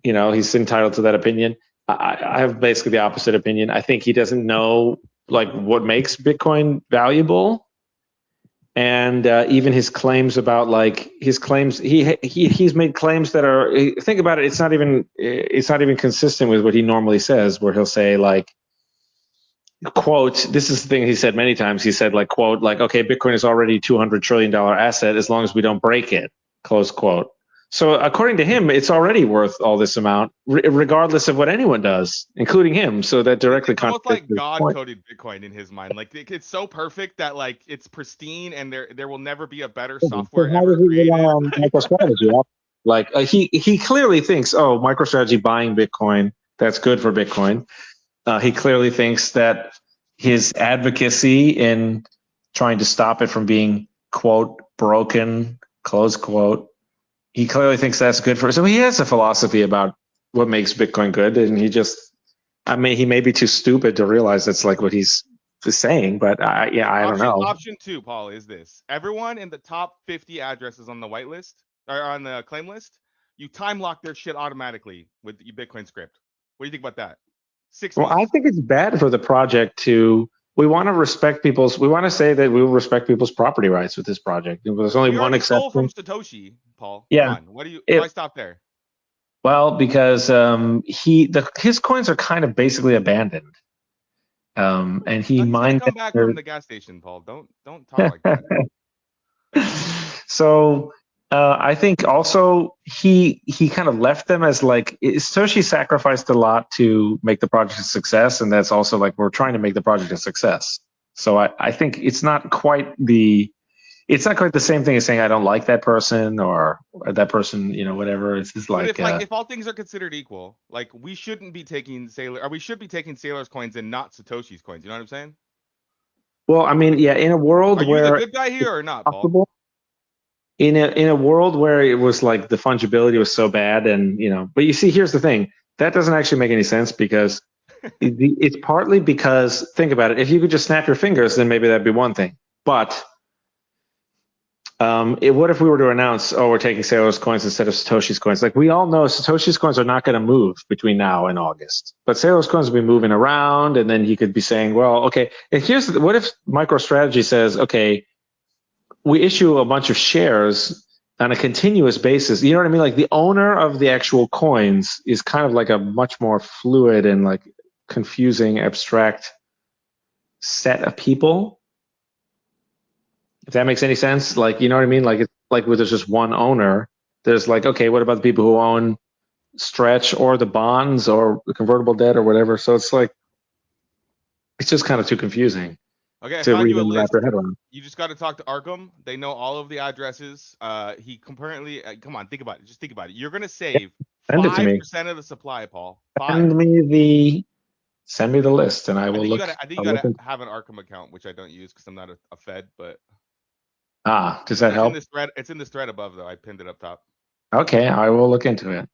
He's entitled to that opinion. I have basically the opposite opinion. I think he doesn't know like what makes Bitcoin valuable. And even his claims about he's made claims that are, think about it, it's not even consistent with what he normally says, where he'll say like, quote, this is the thing he said many times. He said like, quote, like, okay, Bitcoin is already $200 trillion asset as long as we don't break it, close quote. So according to him, it's already worth all this amount, regardless of what anyone does, including him. So that directly contradicts. It's almost like God coded Bitcoin in his mind. Like it's so perfect that like it's pristine, and there will never be a better software ever created. On MicroStrategy? Like he clearly thinks, oh, MicroStrategy buying Bitcoin, that's good for Bitcoin. He clearly thinks that his advocacy in trying to stop it from being quote broken, close quote. He clearly thinks that's good for. So he has a philosophy about what makes Bitcoin good, and he may be too stupid to realize that's like what he's saying. But I don't know. Option 2, Paul, is this: everyone in the top 50 addresses on the whitelist or on the claim list, you time lock their shit automatically with your Bitcoin script. What do you think about that? 6 months. Well, I think it's bad for the project to. We want to say that we will respect people's property rights with this project. There's only one exception. From Satoshi, Paul. Yeah. Come on. Why stop there? Well, because his coins are kind of basically abandoned. And he mined come back from the gas station, Paul. Don't talk like that. So I think also he kind of left them as like Satoshi sacrificed a lot to make the project a success, and that's also like we're trying to make the project a success. So I think it's not quite the same thing as saying I don't like that person or that person, whatever. It's just like if all things are considered equal, like we shouldn't be taking Saylor, or we should be taking Saylor's coins and not Satoshi's coins. You know what I'm saying? Well, I mean, yeah, in a world where are you the good guy here or not, Paul? In a world where it was like the fungibility was so bad, and but you see, here's the thing, that doesn't actually make any sense because it's partly because think about it, if you could just snap your fingers, then maybe that'd be one thing, but what if we were to announce, oh, we're taking Saylor's coins instead of Satoshi's coins? Like we all know Satoshi's coins are not going to move between now and August, but Saylor's coins will be moving around, and then he could be saying, well, okay, and what if MicroStrategy says, okay, we issue a bunch of shares on a continuous basis. You know what I mean? Like the owner of the actual coins is kind of like a much more fluid and like confusing, abstract set of people. If that makes any sense, like, you know what I mean? Like it's like where there's just one owner, there's like, okay, what about the people who own Stretch or the bonds or the convertible debt or whatever? So it's like, it's just kind of too confusing Okay, I to found you a even wrap list. your head around. You just got to talk to Arkham. They know all of the addresses. He currently, come on, think about it. Just think about it. You're gonna save Send it to me. 5% of the supply, Paul. 5. Send me the list, and I will look. I think you I'll gotta look into- have an Arkham account, which I don't use because I'm not a Fed. But does that it's help? in this thread. It's in this thread above, though. I pinned it up top. Okay, I will look into it.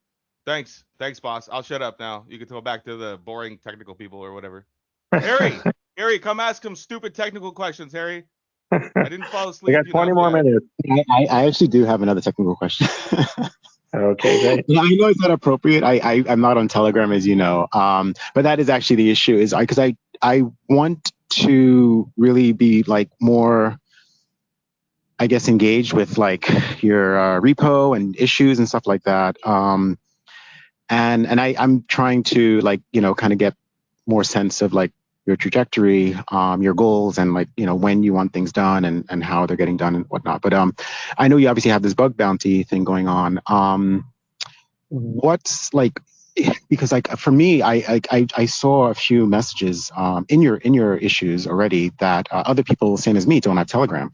Thanks, boss. I'll shut up now. You can go back to the boring technical people or whatever. Harry, come ask some stupid technical questions, Harry. I didn't fall We asleep. got 20 more minutes. I actually do have another technical question. Okay, great. Yeah, I know it's not appropriate. I'm not on Telegram, as you know. But that is actually the issue. Is because I want to really be like more, I guess, engaged with like your repo and issues and stuff like that. And I'm trying to like kind of get more sense of like your trajectory, your goals, and like when you want things done and how they're getting done and whatnot. But I know you obviously have this bug bounty thing going on. What's like, because like for me, I saw a few messages in your issues already that other people, same as me, don't have Telegram.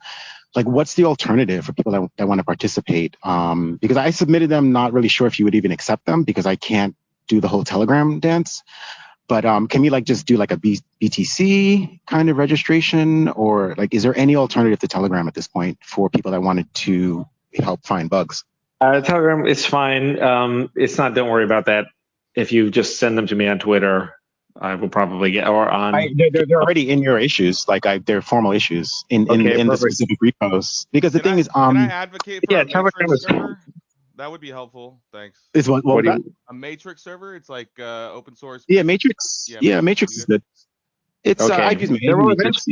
Like, what's the alternative for people that want to participate? Because I submitted them, not really sure if you would even accept them because I can't do the whole Telegram dance. But can we like just do like a BTC kind of registration, or like is there any alternative to Telegram at this point for people that wanted to help find bugs? Telegram is fine. It's not. Don't worry about that. If you just send them to me on Twitter, I will probably get or on. They're already in your issues, like they're formal issues in the specific repos. Because the thing is, can I advocate for a Telegram Matrix is server? That would be helpful. Thanks. Is what was that? A Matrix server? It's like open source. Yeah, Matrix. Yeah, Matrix is good. It's okay. I use there will Matrix.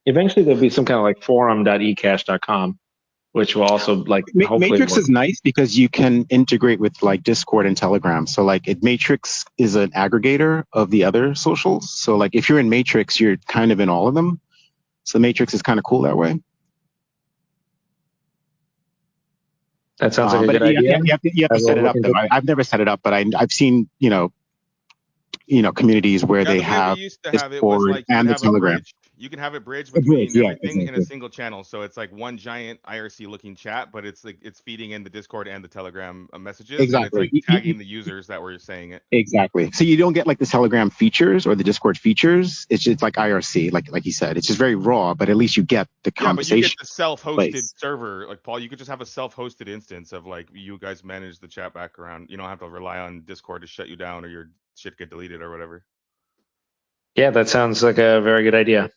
eventually there'll be some kind of like forum.ecash.com, which will also like hopefully Matrix work. is nice because you can integrate with like Discord and Telegram. So like Matrix is an aggregator of the other socials. So like if you're in Matrix, you're kind of in all of them. So Matrix is kind of cool that way. That sounds like a good idea. You have to set it up though. I've never set it up, but I've seen communities where they have Discord and the Telegram. You can have it bridge between everything in a single channel, so it's like one giant IRC looking chat, but it's like it's feeding in the Discord and the Telegram messages. Exactly. And it's like tagging the users that were saying it. Exactly. So you don't get like the Telegram features or the Discord features. It's just like IRC, like you said. It's just very raw, but at least you get the conversation. Yeah, but you get the self-hosted server. Like Paul, you could just have a self-hosted instance of like you guys manage the chat background. You don't have to rely on Discord to shut you down or your shit get deleted or whatever. Yeah, that sounds like a very good idea.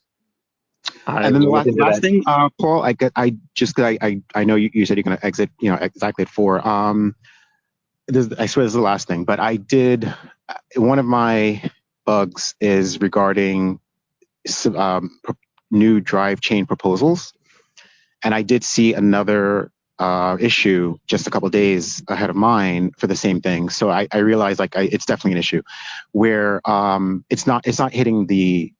And then the last thing, Paul, I know you said you're going to exit, exactly at 4. I swear this is the last thing, but I did, one of my bugs is regarding new drive chain proposals. And I did see another issue just a couple of days ahead of mine for the same thing. So I realized like it's definitely an issue where it's not hitting the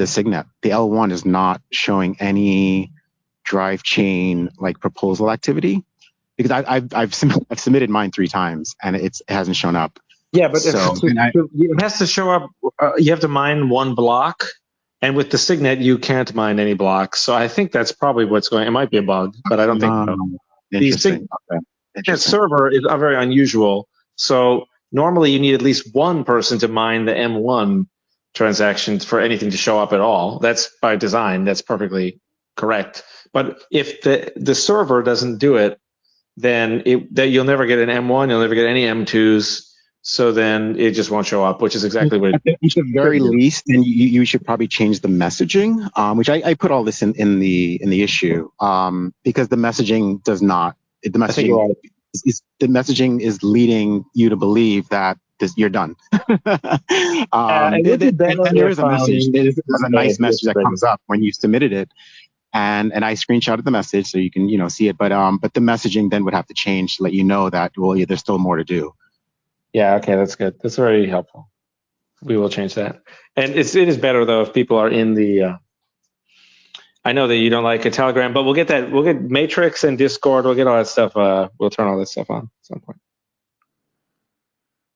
signet. The L1 is not showing any drive chain like proposal activity because I've submitted mine 3 times and it hasn't shown up. Yeah, but it has to show up. You have to mine one block, and with the signet you can't mine any blocks. So I think that's probably what's going. It might be a bug, but I don't think so. The signet server is very unusual. So normally you need at least one person to mine the M1 transactions for anything to show up at all. That's by design. That's perfectly correct. But if the server doesn't do it, then you'll never get an M1. You'll never get any M2s. So then it just won't show up, which is exactly what. At the very least, then you should probably change the messaging, which I put all this in the issue, because the messaging does not. The messaging is leading you to believe that you're done. And there is a message. There's a nice message that comes up when you submitted it, and I screenshotted the message so you can see it. But the messaging then would have to change to let you know that there's still more to do. Yeah, okay, that's good. That's very helpful. We will change that. And it is better though if people are in the I know that you don't like a Telegram, but we'll get that. We'll get Matrix and Discord. We'll get all that stuff. We'll turn all that stuff on at some point.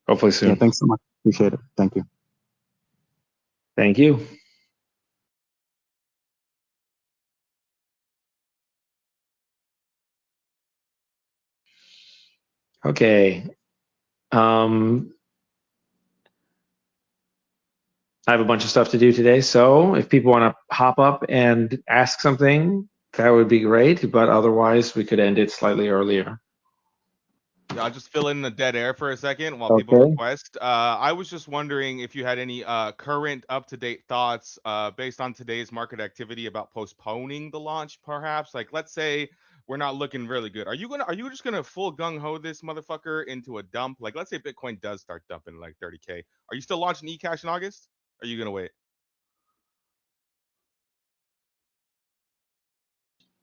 Hopefully soon. Yeah, thanks so much. Appreciate it. Thank you. Thank you. Okay. I have a bunch of stuff to do today, so if people want to hop up and ask something, that would be great, but otherwise we could end it slightly earlier. Yeah, I'll just fill in the dead air for a second while people request. I was just wondering if you had any current up-to-date thoughts based on today's market activity about postponing the launch, perhaps. Like, let's say we're not looking really good. Are you just gonna full gung-ho this motherfucker into a dump? Like, let's say Bitcoin does start dumping like 30K. Are you still launching eCash in August? Or are you gonna wait?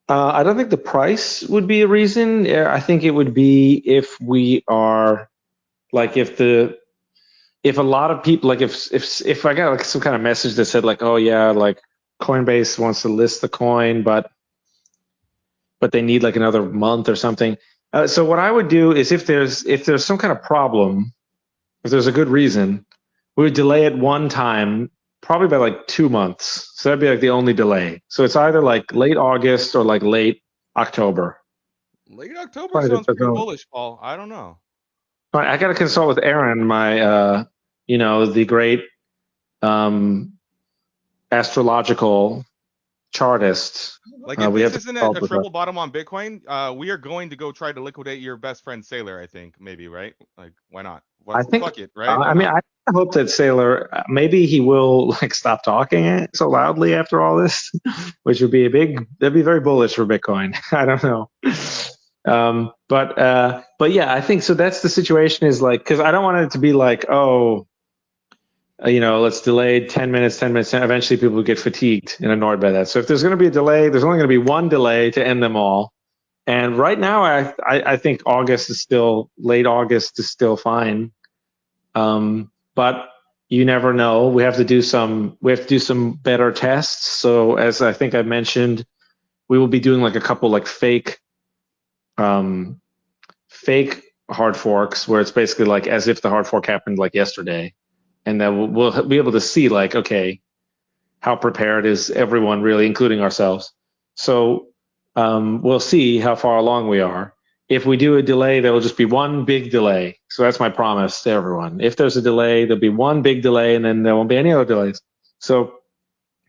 I don't think the price would be a reason. I think it would be if we are like if a lot of people like if I got like some kind of message that said like, oh yeah, like Coinbase wants to list the coin, but they need like another month or something. So what I would do is if there's some kind of problem, if there's a good reason, we would delay it one time, probably by like 2 months. So that'd be like the only delay. So it's either like late August or like late October. Late October sounds pretty bullish, Paul. I don't know. I got to consult with Aaron, my the great astrological chartist. Like if this isn't a triple bottom on Bitcoin, we are going to go try to liquidate your best friend Saylor, I think, maybe, right? Like, why not? I think, fuck it, right? I mean, I hope that Saylor, maybe he will like stop talking so loudly after all this, which would be that'd be very bullish for Bitcoin. I don't know. But yeah, I think so. That's the situation is like, cause I don't want it to be like, oh, let's delay 10 minutes. Eventually people will get fatigued and annoyed by that. So if there's going to be a delay, there's only going to be one delay to end them all. And right now, I think late August is still fine. But you never know. We have to do some better tests. So as I think I mentioned, we will be doing like a couple like fake hard forks where it's basically like as if the hard fork happened like yesterday. And then we'll be able to see like, okay, how prepared is everyone really, including ourselves. So we'll see how far along we are. If we do a delay, there will just be one big delay. So that's my promise to everyone. If there's a delay, there'll be one big delay and then there won't be any other delays. So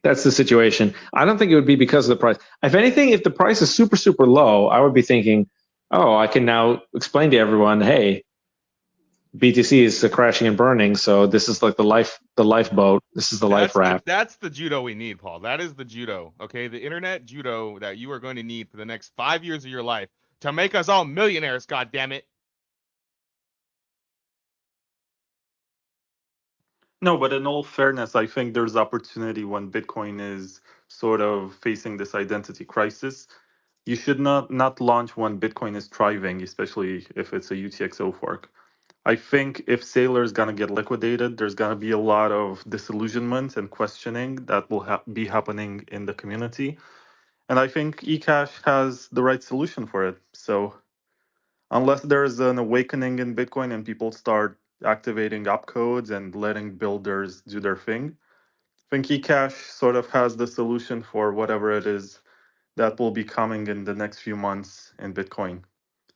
that's the situation. I don't think it would be because of the price. If anything, if the price is super, super low, I would be thinking, oh, I can now explain to everyone, hey, BTC is crashing and burning, so this is like the lifeboat. This is the life raft. That's the judo we need, Paul. That is the judo, okay? The internet judo that you are going to need for the next 5 years of your life to make us all millionaires, goddammit. No, but in all fairness, I think there's opportunity when Bitcoin is sort of facing this identity crisis. You should not launch when Bitcoin is thriving, especially if it's a UTXO fork. I think if Saylor is going to get liquidated, there's going to be a lot of disillusionment and questioning that will be happening in the community. And I think eCash has the right solution for it. So unless there's an awakening in Bitcoin and people start activating opcodes and letting builders do their thing, I think eCash sort of has the solution for whatever it is that will be coming in the next few months in Bitcoin.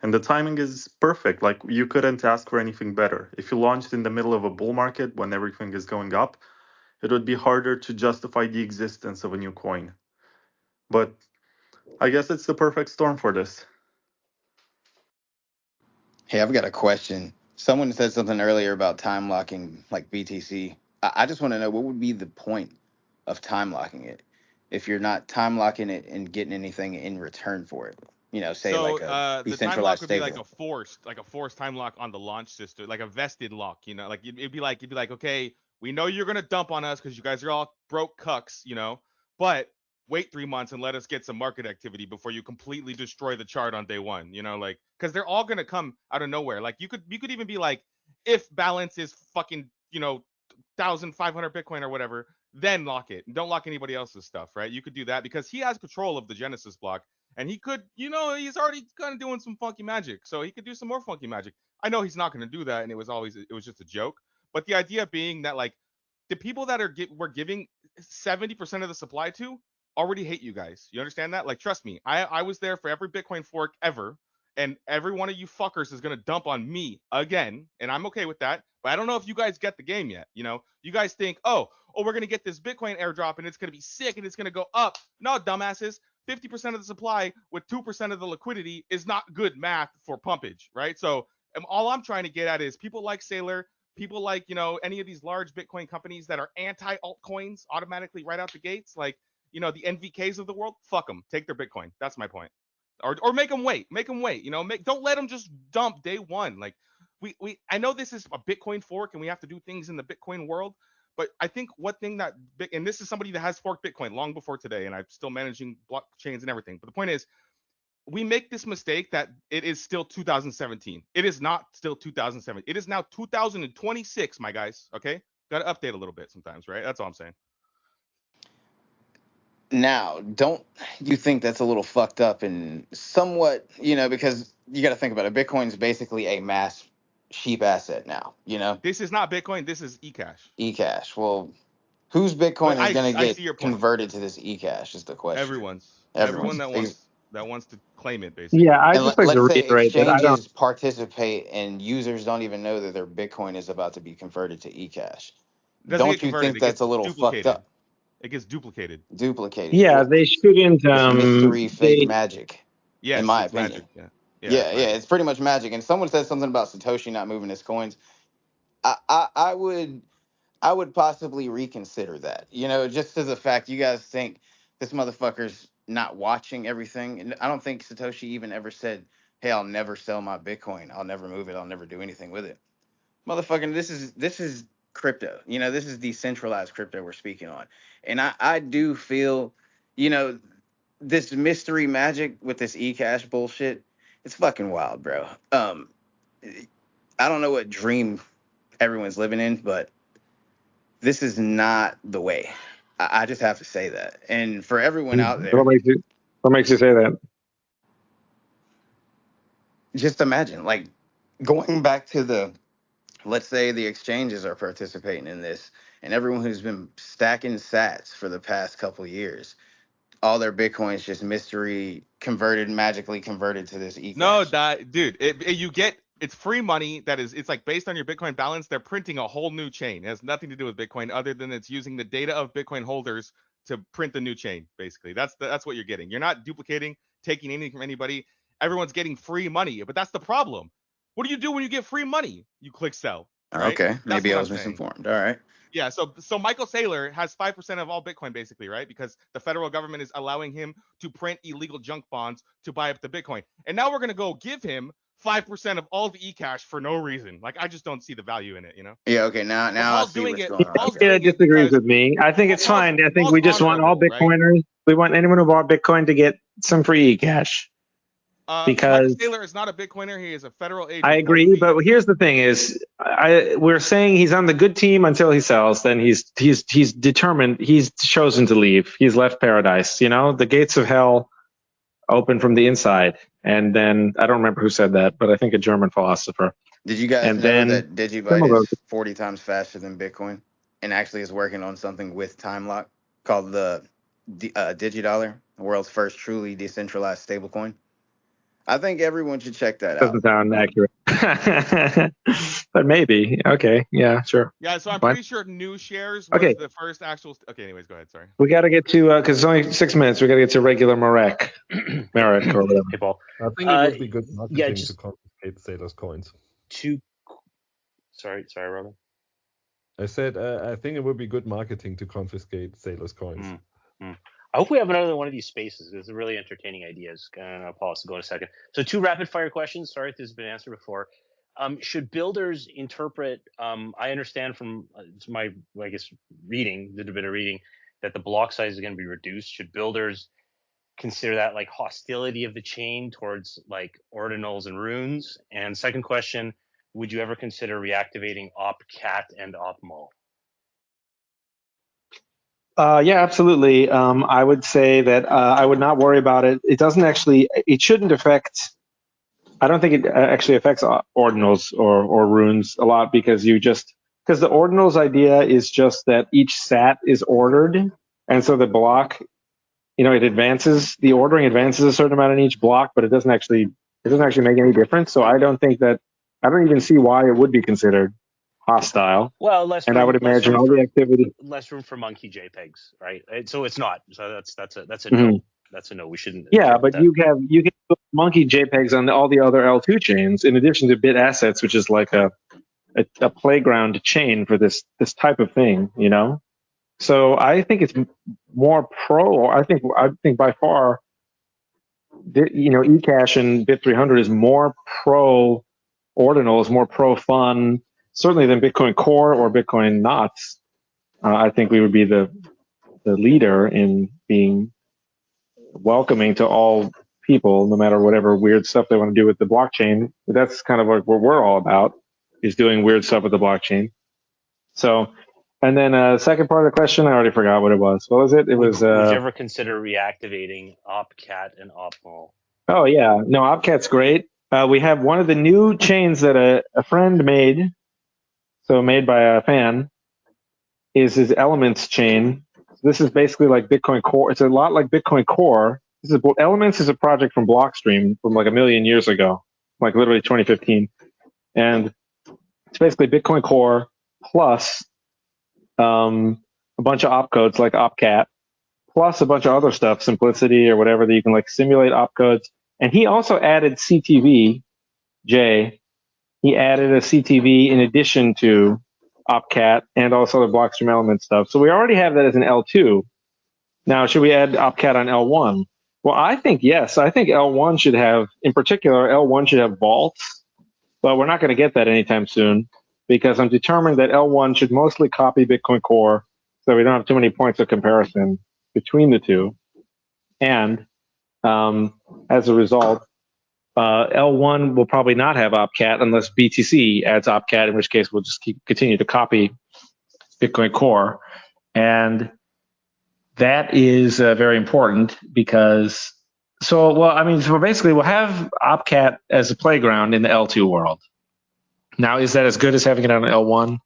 And the timing is perfect. Like, you couldn't ask for anything better. If you launched in the middle of a bull market when everything is going up, it would be harder to justify the existence of a new coin. But I guess it's the perfect storm for this. Hey, I've got a question. Someone said something earlier about time locking like BTC. I just want to know, what would be the point of time locking it if you're not time locking it and getting anything in return for it? Say so, like a the time lock would be like stable. a forced time lock on the launch system, like a vested lock. Like it'd be like, okay, we know you're gonna dump on us because you guys are all broke cucks, but wait 3 months and let us get some market activity before you completely destroy the chart on day one. Like, because they're all gonna come out of nowhere. Like you could even be like, if balance is fucking 1,500 Bitcoin or whatever, then lock it. Don't lock anybody else's stuff, right? You could do that because he has control of the Genesis block, and he could, he's already kind of doing some funky magic, so he could do some more funky magic. I know he's not going to do that, and it was just a joke. But the idea being that like the people that we're giving 70% of the supply to already hate you guys. You understand that? Like, trust me, I was there for every Bitcoin fork ever, and every one of you fuckers is gonna dump on me again, and I'm okay with that. But I don't know if you guys get the game yet. You guys think, oh, we're gonna get this Bitcoin airdrop and it's gonna be sick and it's gonna go up. No, dumbasses. 50% of the supply with 2% of the liquidity is not good math for pumpage, right? So all I'm trying to get at is people like Saylor, people like, any of these large Bitcoin companies that are anti altcoins automatically right out the gates, like, the NVKs of the world, fuck them. Take their Bitcoin. That's my point. Or make them wait. Don't let them just dump day one. Like I know this is a Bitcoin fork and we have to do things in the Bitcoin world, but I think one thing and this is somebody that has forked Bitcoin long before today, and I'm still managing blockchains and everything. But the point is, we make this mistake that it is still 2017. It is not still 2007. It is now 2026, my guys. Okay, got to update a little bit sometimes, right? That's all I'm saying. Now, don't you think that's a little fucked up and somewhat, because you got to think about it. Bitcoin is basically a mass cheap asset now, This is not Bitcoin. This is eCash. eCash. Well, whose Bitcoin is going to get converted to this eCash is the question. Everyone that wants to claim it, basically. Yeah, I and just like to let's say reiterate that I don't. exchanges participate and users don't even know that their Bitcoin is about to be converted to eCash. Don't you think that's a little fucked up? It gets duplicated. Yeah, Well, they shouldn't. it's mystery, fake magic. Yes, in my opinion. Magic. Yeah, it's pretty much magic. And someone said something about Satoshi not moving his coins. I would possibly reconsider that. Just to the fact you guys think this motherfucker's not watching everything. And I don't think Satoshi even ever said, "Hey, I'll never sell my Bitcoin. I'll never move it. I'll never do anything with it." Motherfucking, this is crypto. This is decentralized crypto we're speaking on. And I do feel, this mystery magic with this eCash bullshit, it's fucking wild, bro. I don't know what dream everyone's living in, but this is not the way. I just have to say that. And for everyone out there, What makes you say that? just imagine, like, going back to let's say the exchanges are participating in this, and everyone who's been stacking sats for the past couple of years, all their Bitcoins just magically converted to this eCash. No, dude, it's free money it's like based on your Bitcoin balance. They're printing a whole new chain. It has nothing to do with Bitcoin other than it's using the data of Bitcoin holders to print the new chain, basically. That's what you're getting. You're not duplicating, taking anything from anybody. Everyone's getting free money, but that's the problem. What do you do when you get free money? You click sell. Right? Okay, maybe I was misinformed. All right. Yeah, so Michael Saylor has 5% of all Bitcoin, basically, right? Because the federal government is allowing him to print illegal junk bonds to buy up the Bitcoin. And now we're going to go give him 5% of all the eCash for no reason. Like, I just don't see the value in it, Yeah, okay, now I see what's going on. Paul disagrees with me. I think it's fine. I think we just want all Bitcoiners. Right? We want anyone who bought Bitcoin to get some free eCash. Because Michael Saylor is not a Bitcoiner. He is a federal agent. I agree, but here's the thing: we're saying he's on the good team until he sells. Then he's determined. He's chosen to leave. He's left paradise. The gates of hell open from the inside. And then I don't remember who said that, but I think a German philosopher. Did you guys know that Digibyte is 40 times faster than Bitcoin, and actually is working on something with time lock called the DigiDollar, the world's first truly decentralized stablecoin? I think everyone should check that out. Doesn't sound accurate. But maybe. Okay. Yeah, sure. Yeah, so I'm pretty sure new shares was the first actual... Okay, anyways, go ahead. Sorry. We got to get to... Because it's only 6 minutes. We got to get to regular Marek. Marek or whatever. Hey, Paul. I think it would be good marketing to confiscate Saylor's coins. Sorry, Robin. I said I think it would be good marketing to confiscate Saylor's coins. I hope we have another one of these spaces. It's really entertaining ideas. I'll pause to go in a second. So 2 rapid fire questions. Sorry if this has been answered before. Should builders interpret, I understand from my, did a bit of reading, that the block size is going to be reduced. Should builders consider that like hostility of the chain towards like ordinals and runes? And second question, would you ever consider reactivating opcat and opmul? Yeah, absolutely. I would say that I would not worry about it. It doesn't actually, it shouldn't affect, I don't think it actually affects ordinals or runes a lot because because the ordinals idea is just that each sat is ordered. And so the block, it advances, the ordering advances a certain amount in each block, but it doesn't actually make any difference. So I don't even see why it would be considered hostile. Well, And I would imagine all the activity. less room for monkey JPEGs, right? So it's not. So that's a Mhm. no. That's a no. We shouldn't. Yeah, but that. you can put monkey JPEGs on all the other L2 chains in addition to bit assets, which is like a playground chain for this type of thing. So I think it's more pro. I think by far, eCash and Bit300 is more pro ordinals, more pro fun, certainly than Bitcoin Core or Bitcoin Knots. I think we would be the leader in being welcoming to all people, no matter whatever weird stuff they want to do with the blockchain. That's kind of like what we're all about, is doing weird stuff with the blockchain. So, and then second part of the question, I already forgot what it was. What was it? It was. Would you ever consider reactivating OpCat and OpMol? Oh yeah, no, Opcat's great. We have one of the new chains that a friend made, so made by a fan, is his Elements chain. This is basically like Bitcoin Core. It's a lot like Bitcoin Core. Elements is a project from Blockstream from like a million years ago, like literally 2015, and it's basically Bitcoin Core plus a bunch of opcodes like OpCat, plus a bunch of other stuff, Simplicity or whatever, that you can like simulate opcodes. And he also added CTV, Jay. He added a CTV in addition to OpCat and also the Blockstream element stuff. So we already have that as an L2. Now, should we add OpCat on L1? Well, I think yes. I think L1 should have, in particular, L1 should have vaults, but we're not going to get that anytime soon because I'm determined that L1 should mostly copy Bitcoin Core so we don't have too many points of comparison between the two. And as a result, L1 will probably not have OpCat unless BTC adds OpCat, in which case we'll just continue to copy Bitcoin Core. And that is very important because, so basically we'll have OpCat as a playground in the L2 world. Now, is that as good as having it on L1?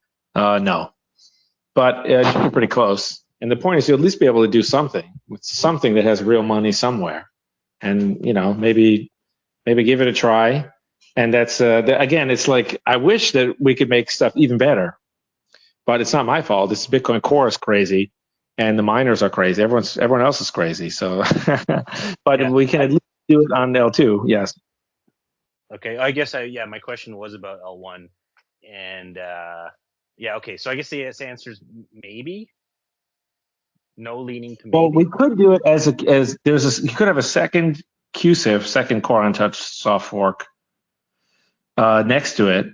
No. But it's pretty close. And the point is you'll at least be able to do something that has real money somewhere. And, maybe give it a try. And that's, again, it's like, I wish that we could make stuff even better. But it's not my fault. It's Bitcoin Core is crazy. And the miners are crazy. Everyone else is crazy. So, but we can at least do it on L2. Yes. Okay. I guess my question was about L1, and okay. So I guess the answer is maybe. No leaning to maybe. Well, we could do it as you could have a second QSIF, second core untouched soft fork next to it.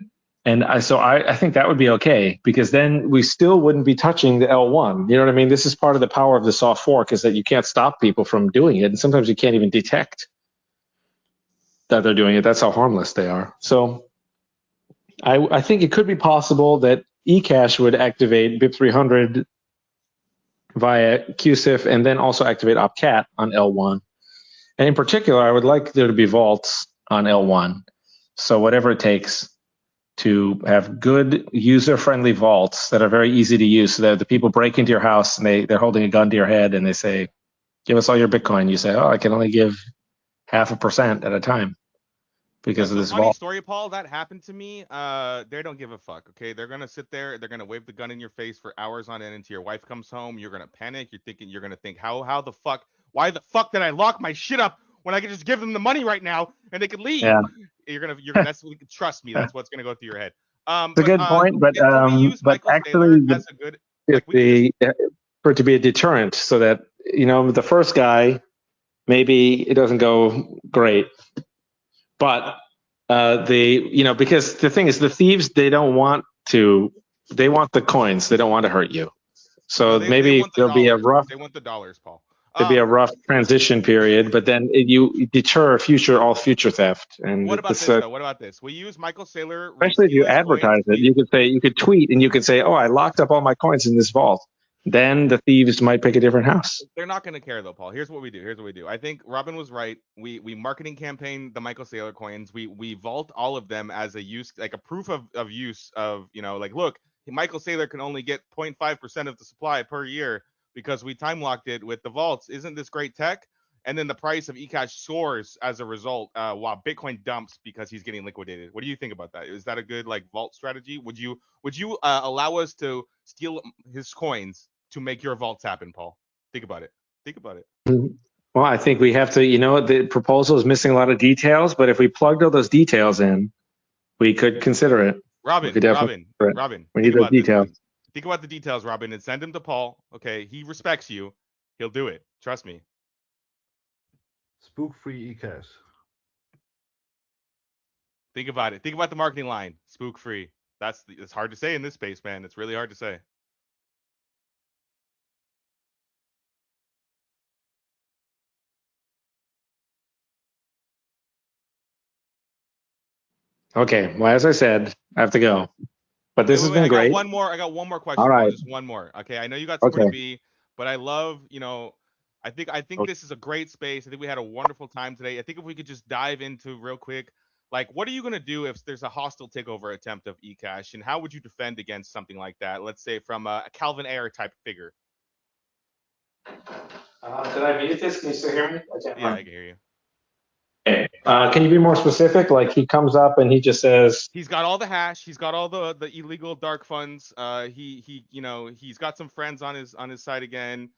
And I think that would be okay because then we still wouldn't be touching the L1. You know what I mean? This is part of the power of the soft fork is that you can't stop people from doing it. And sometimes you can't even detect that they're doing it. That's how harmless they are. So I think it could be possible that eCash would activate BIP300 via QSIF and then also activate OpCat on L1. And in particular, I would like there to be vaults on L1. So whatever it takes to have good user-friendly vaults that are very easy to use so that the people break into your house and they're holding a gun to your head and they say, give us all your Bitcoin. You say, oh, I can only give 0.5% at a time because of this funny vault. Story, Paul, that happened to me. They don't give a fuck, okay? They're going to sit there. They're going to wave the gun in your face for hours on end until your wife comes home. You're going to panic. You're going to think, how the fuck, why the fuck did I lock my shit up when I could just give them the money right now and they could leave? Yeah. Trust me, that's what's going to go through your head. It's a good point, but actually, for it to be a deterrent, so that the first guy, maybe it doesn't go great, but because the thing is, the thieves they want the coins, they don't want to hurt you, so maybe there'll be a rough. They want the dollars, Paul. There'd be a rough transition period, but then you deter all future theft. And what about this, though? What about this? We use Michael Saylor. Especially if you advertise it, you could tweet and you could say, "Oh, I locked up all my coins in this vault." then the thieves might pick a different house. They're not going to care though, Paul. Here's what we do. I think Robin was right. We marketing campaign the Michael Saylor coins. We vault all of them as a use, like a proof of use of, like, look, Michael Saylor can only get 0.5% of the supply per year because we time locked it with the vaults. Isn't this great tech? And then the price of eCash soars as a result, while Bitcoin dumps because he's getting liquidated. What do you think about that? Is that a good vault strategy? Would you allow us to steal his coins to make your vaults happen, Paul? Think about it. Well, I think we have to. The proposal is missing a lot of details, but if we plugged all those details in, we could consider it. Robin, we need those details. Think about the details, Robin, and send them to Paul. Okay, he respects you. He'll do it. Trust me. Spook-free eCash. Think about it. Think about the marketing line. Spook-free. It's hard to say in this space, man. It's really hard to say. Okay. Well, as I said, I have to go. But this has been great. I got one more question. All right. Just one more. Okay. I know you got somewhere to be, but I love, I think this is a great space. I think we had a wonderful time today. I think if we could just dive into real quick, what are you going to do if there's a hostile takeover attempt of eCash, and how would you defend against something like that? Let's say from a Calvin Ayre type figure. Did I mute this? Can you still hear me? I can hear you. Okay. Can you be more specific? Like he comes up and he just says he's got all the hash, he's got all the illegal dark funds. He's got some friends on his side again.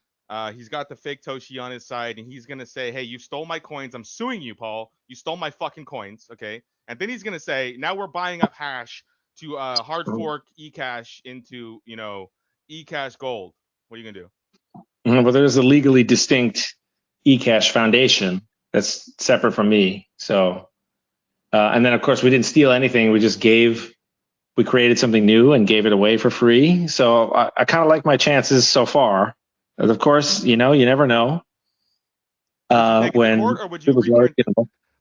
He's got the fake Toshi on his side, and he's gonna say, "Hey, you stole my coins. I'm suing you, Paul. You stole my fucking coins." Okay, and then he's gonna say, "Now we're buying up hash to hard fork eCash into eCash Gold." What are you gonna do? Well, there's a legally distinct eCash Foundation that's separate from me. So, and then of course we didn't steal anything. We created something new and gave it away for free. So I kind of like my chances so far. Of course, you never know. When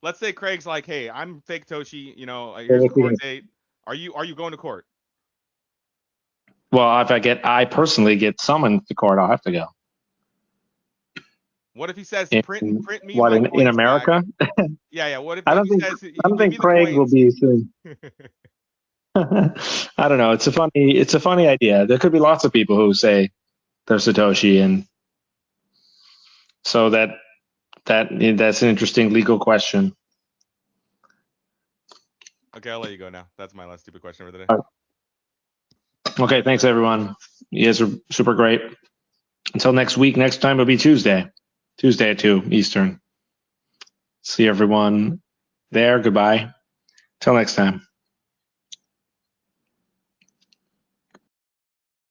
let's say Craig's like, "Hey, I'm fake Toshi. Here's the court date. Are you going to court?" Well, if I personally get summoned to court, I'll have to go. What if he says, print me what, my in America? Yeah. What if I don't think Craig will be soon. I don't know. It's a funny idea. There could be lots of people who say they're Satoshi, and so that's an interesting legal question. Okay, I'll let you go now. That's my last stupid question for the day. Okay, thanks everyone. You guys are super great. Until next week. Next time it'll be Tuesday at 2 Eastern. See everyone there. Goodbye. Till next time.